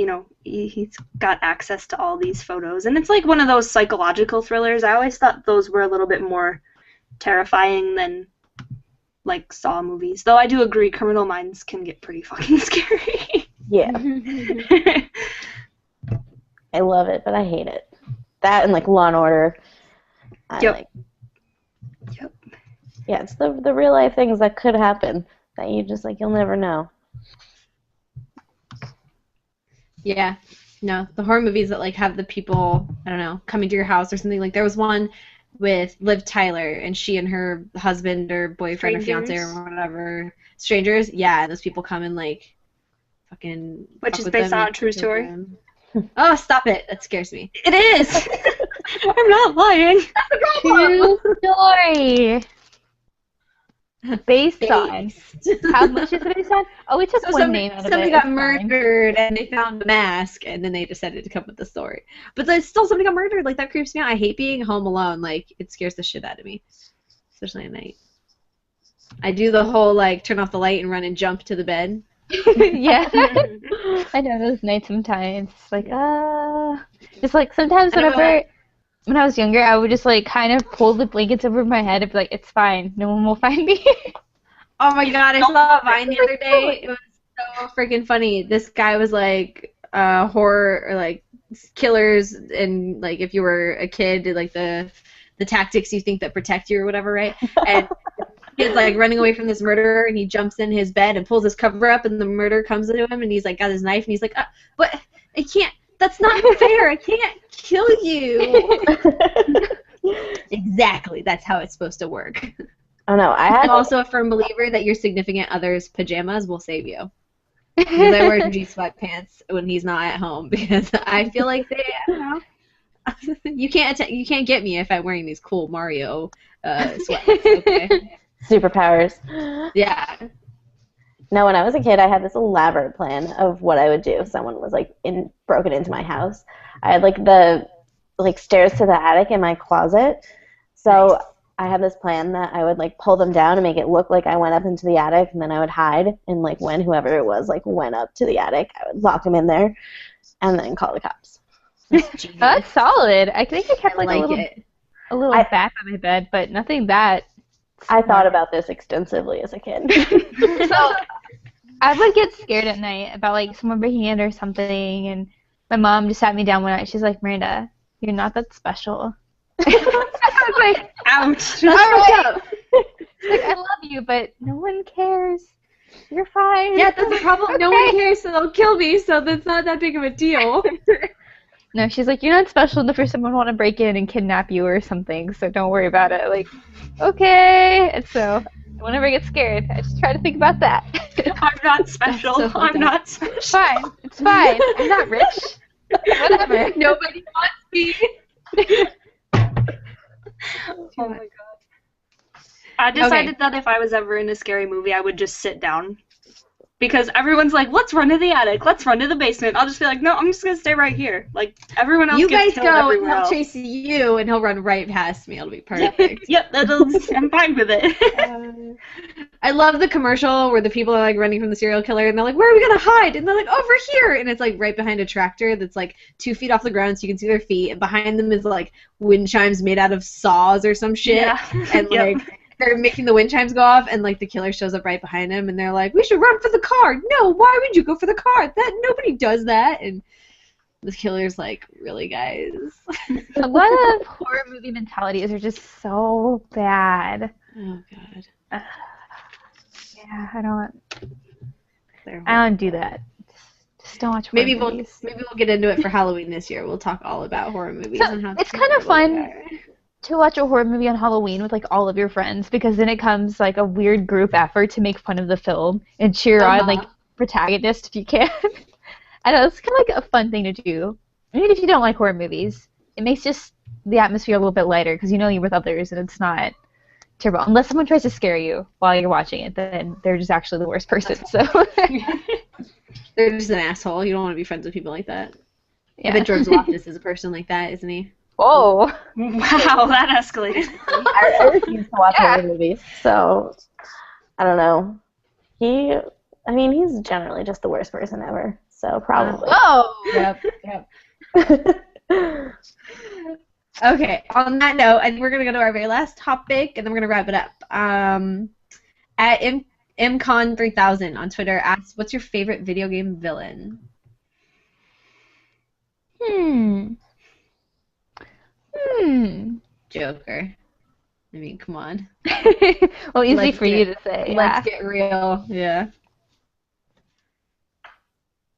he's got access to all these photos, and it's like one of those psychological thrillers. I always thought those were a little bit more terrifying than like Saw movies, though I do agree Criminal Minds can get pretty fucking scary. Yeah. I love it, but I hate it. That and like Law and Order. Yep. Yeah, it's the real life things that could happen that you just like you'll never know. Yeah. No, the horror movies that like have the people, I don't know, coming to your house or something. Like there was one with Liv Tyler and she and her husband or boyfriend or fiance or whatever, strangers. Yeah, and those people come and like fucking. Which is based on a true story. Oh, stop it! That scares me. It is. I'm not lying. true story. Based on. How much is it based on? Oh, we took one name out of it. Somebody got It's fine. murdered and they found a mask and then they decided to come up with the story. But there's still somebody got murdered. Like that creeps me out. I hate being home alone. Like it scares the shit out of me, especially at night. I do the whole like turn off the light and run and jump to the bed. Yeah. I know those nights sometimes. Like, just like sometimes whenever when I was younger, I would just like kind of pull the blankets over my head and be like, it's fine, no one will find me. Oh my god, I saw a Vine the other day. It was so freaking funny. This guy was like horror or like killers and like if you were a kid, like the tactics you think that protect you or whatever, right? And he's like running away from this murderer and he jumps in his bed and pulls his cover up and the murderer comes to him and he's like got his knife and he's like, but I can't. That's not fair. I can't kill you. Exactly. That's how it's supposed to work. Oh no, I'm also a firm believer that your significant other's pajamas will save you. Because I wear G sweatpants when he's not at home because I feel like I don't know. You can't get me if I'm wearing these cool Mario sweats. Okay. Superpowers. Yeah. No, when I was a kid, I had this elaborate plan of what I would do if someone was like broken into my house. I had like the stairs to the attic in my closet, so nice. I had this plan that I would like pull them down and make it look like I went up into the attic, and then I would hide. And like when whoever it was like went up to the attic, I would lock them in there, and then call the cops. That's solid. I think I kept like a little back on my bed, but nothing that. I thought about this extensively as a kid. So I would get scared at night about like someone breaking in or something, and my mom just sat me down one night. She's like, Miranda, you're not that special. I was like, ouch. All right. Like, I love you, but no one cares. You're fine. Yeah, that's the problem. No one cares, so they'll kill me, so that's not that big of a deal. No, she's like, you're not special enough for someone to want to break in and kidnap you or something, so don't worry about it. Like, okay. And so whenever I get scared, I just try to think about that. I'm not special. So I'm not special. It's fine. It's fine. I'm not rich. Whatever. Nobody wants me. Oh my god. I decided that if I was ever in a scary movie, I would just sit down. Because everyone's like, let's run to the attic, let's run to the basement. I'll just be like, no, I'm just going to stay right here. Like, everyone else gets killed go and everywhere he'll else. chase you and he'll run right past me. It'll be perfect. Yep, I'm fine with it. I love the commercial where the people are like running from the serial killer and they're like, where are we going to hide? And they're like, over here. And it's like right behind a tractor that's like 2 feet off the ground so you can see their feet. And behind them is like wind chimes made out of saws or some shit. Yeah. And like... They're making the wind chimes go off, and like the killer shows up right behind him, and they're like, "We should run for the car." No, why would you go for the car? That nobody does that. And the killer's like, "Really, guys?" A lot of horror movie mentalities are just so bad. Oh god. Yeah, I don't do that. Just don't watch horror movies. Maybe we'll get into it for Halloween this year. We'll talk all about horror movies So, and how it's kind of fun to watch a horror movie on Halloween with like all of your friends because then it comes like a weird group effort to make fun of the film and cheer on like protagonist if you can. I know it's kind of like a fun thing to do. Even if you don't like horror movies, it makes just the atmosphere a little bit lighter because you know you're with others and it's not terrible. Unless someone tries to scare you while you're watching it, then they're just actually the worst person. So they're just an asshole. You don't want to be friends with people like that. yeah. I bet George Loftus is a person like that, isn't he? Whoa. Wow, that escalated. I refuse to watch horror movies, so I don't know. He's generally just the worst person ever, so probably. Oh. Yep. Okay, on that note, I think we're going to go to our very last topic, and then we're going to wrap it up. At MCon3000 on Twitter asks, what's your favorite video game villain? Joker. I mean, come on. Well, easy for you to say. Yeah. Let's get real. Yeah.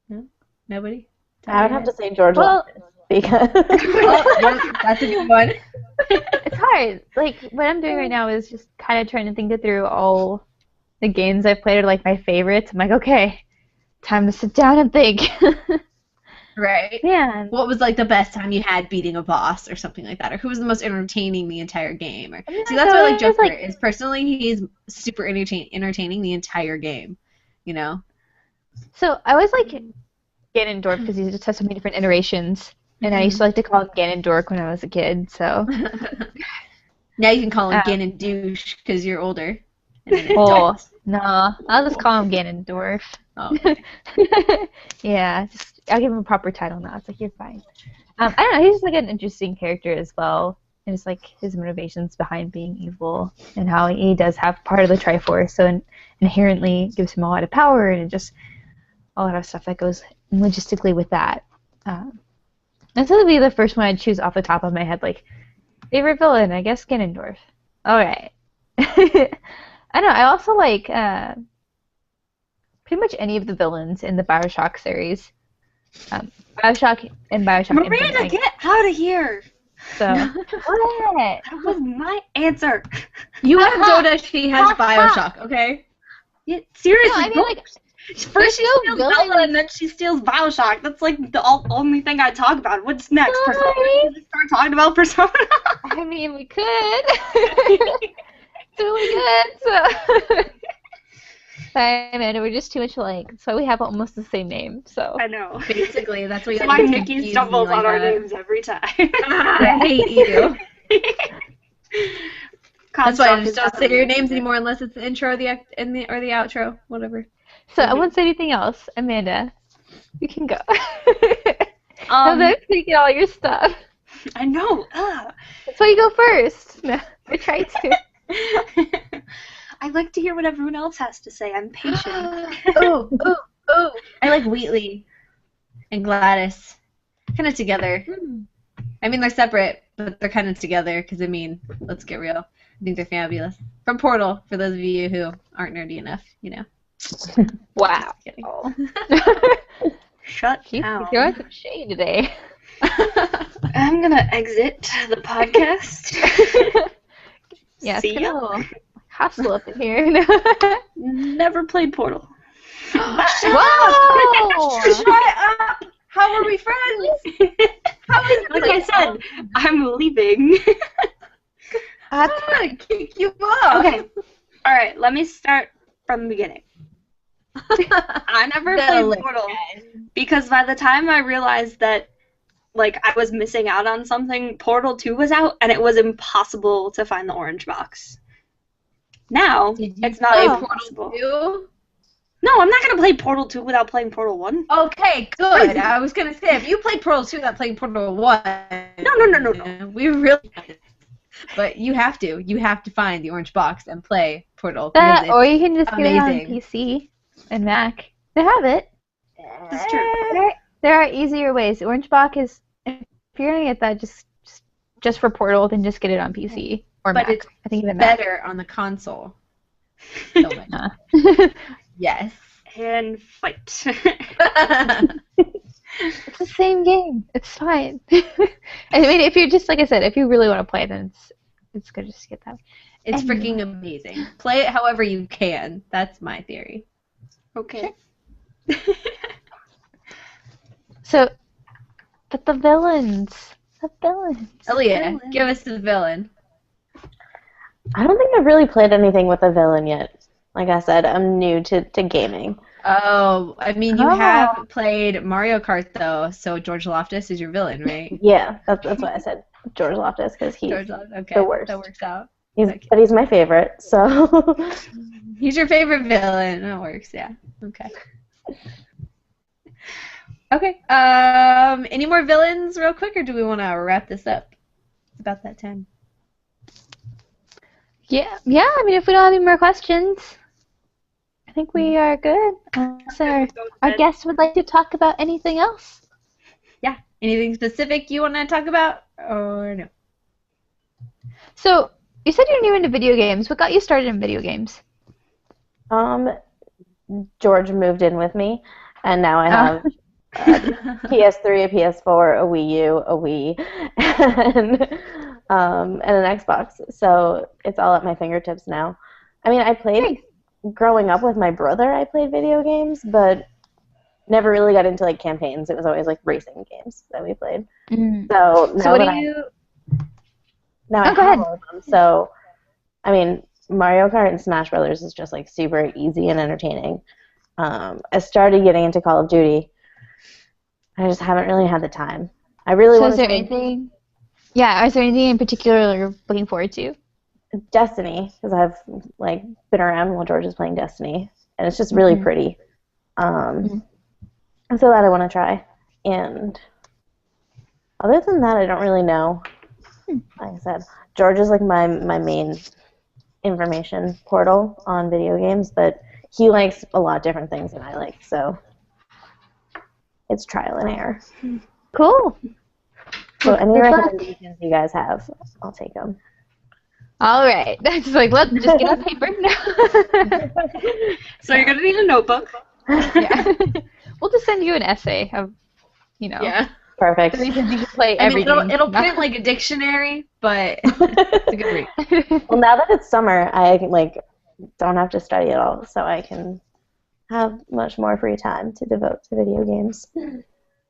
No? Nobody? I would have to say George Well- Lucas because That's a good one. It's hard. Like, what I'm doing right now is just kind of trying to think it through all the games I've played are like my favorites. I'm like, okay, time to sit down and think. Right. Man. What was like the best time you had beating a boss or something like that? Or who was the most entertaining the entire game? Or, see, that's what I like Joker is. Personally, he's super entertaining the entire game. You know? So I always like Ganondorf because he just has so many different iterations. And I used to like to call him Ganondorf when I was a kid, so. Now you can call him Ganondouche because you're older. Oh, no. I'll just call him Ganondorf. Oh, okay. Yeah, I'll give him a proper title now. It's like, you're fine. I don't know, he's just like an interesting character as well. And it's like his motivations behind being evil and how he does have part of the Triforce, so inherently gives him a lot of power and just a lot of stuff that goes logistically with that. This would be the first one I'd choose off the top of my head, like, favorite villain, I guess Ganondorf. Alright. I don't know, I also like pretty much any of the villains in the Bioshock series. Bioshock and Bioshock Miranda, Infinite. get out of here! So, what? That was my answer. You have Dota, she has Bioshock, okay? Yeah, seriously, No, I mean, like, first she there's no steals villains. Zelda and then she steals Bioshock. That's like the only thing I talk about. What's next? Persona? Sorry. Should we start talking about Persona? I mean, we could. It's really good. So. Sorry, Amanda, we're just too much alike. That's why we have almost the same name. So. I know. Basically, that's what you That's like why to Nikki confuse stumbles me like on our that. names every time. I hate you. That's why I just don't say your names anymore unless it's the intro or the outro, whatever. So I won't say anything else. Amanda, you can go. Um, I'm taking all your stuff. I know. Ugh. That's why you go first. No, I try to. I like to hear what everyone else has to say. I'm patient. Oh, I like Wheatley and Gladys. Kind of together. I mean, they're separate, but they're kind of together because, I mean, let's get real. I think they're fabulous. From Portal, for those of you who aren't nerdy enough, you know. Wow. Just kidding. Shut You're down. throwing some shade today. I'm gonna exit the podcast. Yeah, See it's ya. kind of a little hostile up in here. Never played Portal. Whoa! Shut up! How are we friends? How is Like I said, I'm leaving. I'm gonna kick you off. Okay. All right. Let me start from the beginning. I never played Portal because by the time I realized that, like, I was missing out on something, Portal 2 was out, and it was impossible to find the orange box. Now, it's not play impossible. Portal 2? No, I'm not gonna play Portal 2 without playing Portal 1. Okay, good. I was gonna say, if you played Portal 2 without playing Portal 1... No. We really... But you have to. You have to find the orange box and play Portal. That, because or you can just get it on amazing. PC and Mac. They have it. That's true. There are easier ways. Orange Box is, if you're gonna get that just for Portal, then just get it on PC or But Mac. it's I think even Mac. better on the console. So much. Nah. Yes. And fight. It's the same game. It's fine. I mean, if you're just like I said, if you really want to play, then it's good to just get that. It's Anyway. freaking amazing. Play it however you can. That's my theory. Okay. So, but the villains. Aaliyah, give us the villain. I don't think I've really played anything with a villain yet. Like I said, I'm new to gaming. Oh, I mean, you Oh. have played Mario Kart, though, so George Loftus is your villain, right? Yeah, that's why I said George Loftus, because he's George Loftus, okay. the worst. That works out. but he's my favorite. So He's your favorite villain. That works, yeah. Okay. Okay. Any more villains real quick, or do we want to wrap this up? It's about that time. Yeah. I mean, if we don't have any more questions, I think we are good. Unless our guest would like to talk about anything else. Yeah. Anything specific you want to talk about, or no? So, you said you're new into video games. What got you started in video games? George moved in with me, and now I have a PS3, a PS4, a Wii U, a Wii, and an Xbox. So it's all at my fingertips now. I mean, I played growing up with my brother. I played video games, but never really got into like campaigns. It was always like racing games that we played. Mm. So now So what that do you? now I Oh, go have ahead. all of them. So I mean, Mario Kart and Smash Brothers is just like super easy and entertaining. I started getting into Call of Duty. I just haven't really had the time. I really So want is to there anything? Yeah. Is there anything in particular you're looking forward to? Destiny, because I've like been around while George is playing Destiny, and it's just really Mhm. pretty. And so that I want to try. And other than that, I don't really know. Like I said, George is like my main information portal on video games, but he likes a lot of different things than I like, so it's trial and error. Cool. So any Good luck. recommendations you guys have, I'll take them. All right. That's like, let's just get on paper. So you're gonna need a notebook. Yeah. We'll just send you an essay of, Yeah. Perfect. the reasons you should play I every mean, game. it'll print like a dictionary, but it's a good read. Well, now that it's summer, I like don't have to study at all, so I can have much more free time to devote to video games.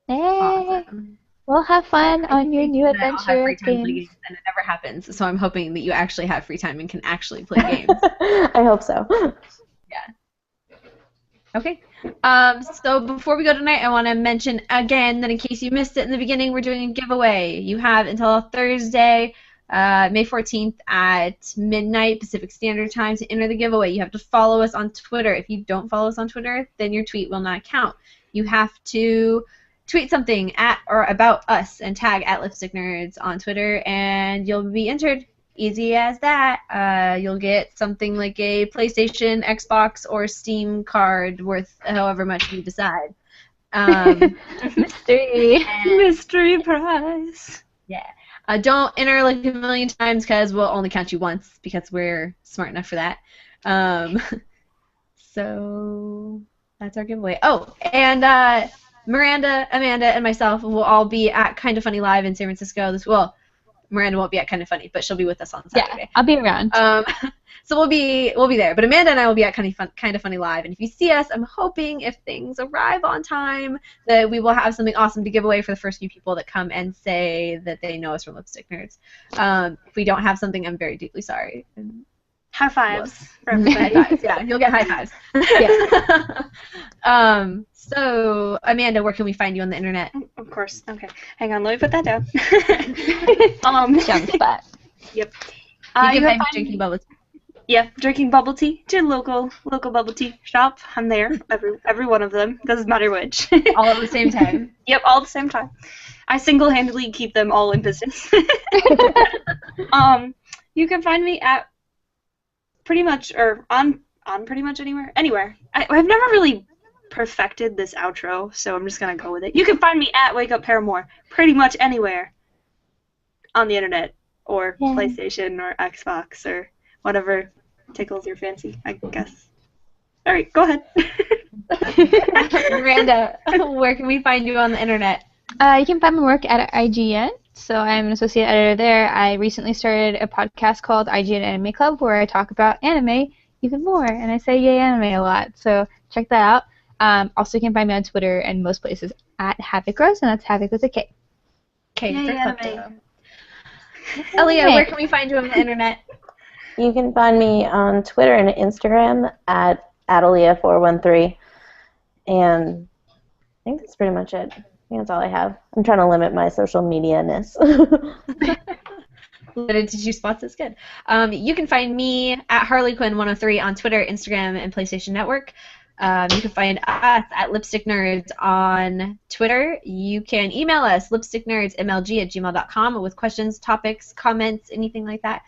Hey, Awesome. we'll have fun on your new That I'll have adventure free time to play games. games, and it never happens. So I'm hoping that you actually have free time and can actually play games. I hope so. Okay. So before we go tonight, I want to mention again that in case you missed it in the beginning, we're doing a giveaway. You have until Thursday, May 14th at midnight Pacific Standard Time to enter the giveaway. You have to follow us on Twitter. If you don't follow us on Twitter, then your tweet will not count. You have to tweet something at or about us and tag at Lipstick Nerds on Twitter, and you'll be entered. Easy as that. You'll get something like a PlayStation, Xbox, or Steam card worth however much you decide. Mystery. Mystery prize. Don't enter like a million times because we'll only count you once because we're smart enough for that. So that's our giveaway. Oh, and Miranda, Amanda, and myself will all be at Kinda Funny Live in San Francisco. Miranda won't be at Kinda Funny, but she'll be with us on Saturday. Yeah, I'll be around. So we'll be there. But Amanda and I will be at Kinda Funny Live. And if you see us, I'm hoping if things arrive on time that we will have something awesome to give away for the first few people that come and say that they know us from Lipstick Nerds. If we don't have something, I'm very deeply sorry. High fives for High everybody. fives, yeah, you'll get high fives. So Amanda, where can we find you on the internet? Of course. Okay. Hang on. Let me put that down. Jump spot. Yep. You can can find me find drinking bubbles. Yeah, drinking bubble tea to your local bubble tea shop. I'm there. Every one of them. Doesn't matter which. All at the same time. Yep, all at the same time. I single-handedly keep them all in business. You can find me at pretty much, or on pretty much anywhere. I've never really perfected this outro, so I'm just gonna go with it. You can find me at Wake Up Paramore pretty much anywhere on the internet, or Yeah. PlayStation, or Xbox, or whatever tickles your fancy, I guess. All right, go ahead. Miranda, where can we find you on the internet? You can find my work at IGN. So I'm an associate editor there. I recently started a podcast called IGN Anime Club where I talk about anime even more, and I say yay anime a lot. So check that out. Also, you can find me on Twitter and most places at Havoc Rose, and that's Havoc with a K. Okay, Yay, for anime. Klepto. Elia, where can we find you on the internet? You can find me on Twitter and Instagram at Adalia413. And I think that's pretty much it. I think that's all I have. I'm trying to limit my social media-ness. Limited to 2 spots, that's good. You can find me at HarleyQuinn103 on Twitter, Instagram, and PlayStation Network. You can find us at Lipstick Nerds on Twitter. You can email us, lipsticknerdsmlg@gmail.com, with questions, topics, comments, anything like that.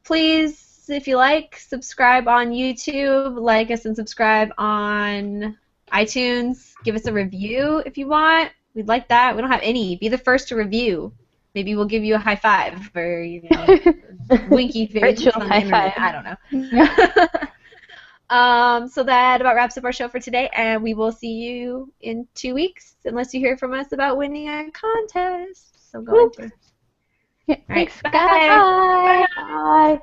Please, if you like, subscribe on YouTube, like us and subscribe on iTunes. Give us a review if you want. We'd like that. We don't have any. Be the first to review. Maybe we'll give you a high five or, you know, winky face Virtual on the high internet. five. I don't know. So that about wraps up our show for today, and we will see you in 2 weeks, unless you hear from us about winning a contest. So go into it. Yeah, All right, thanks. bye. Bye. Bye.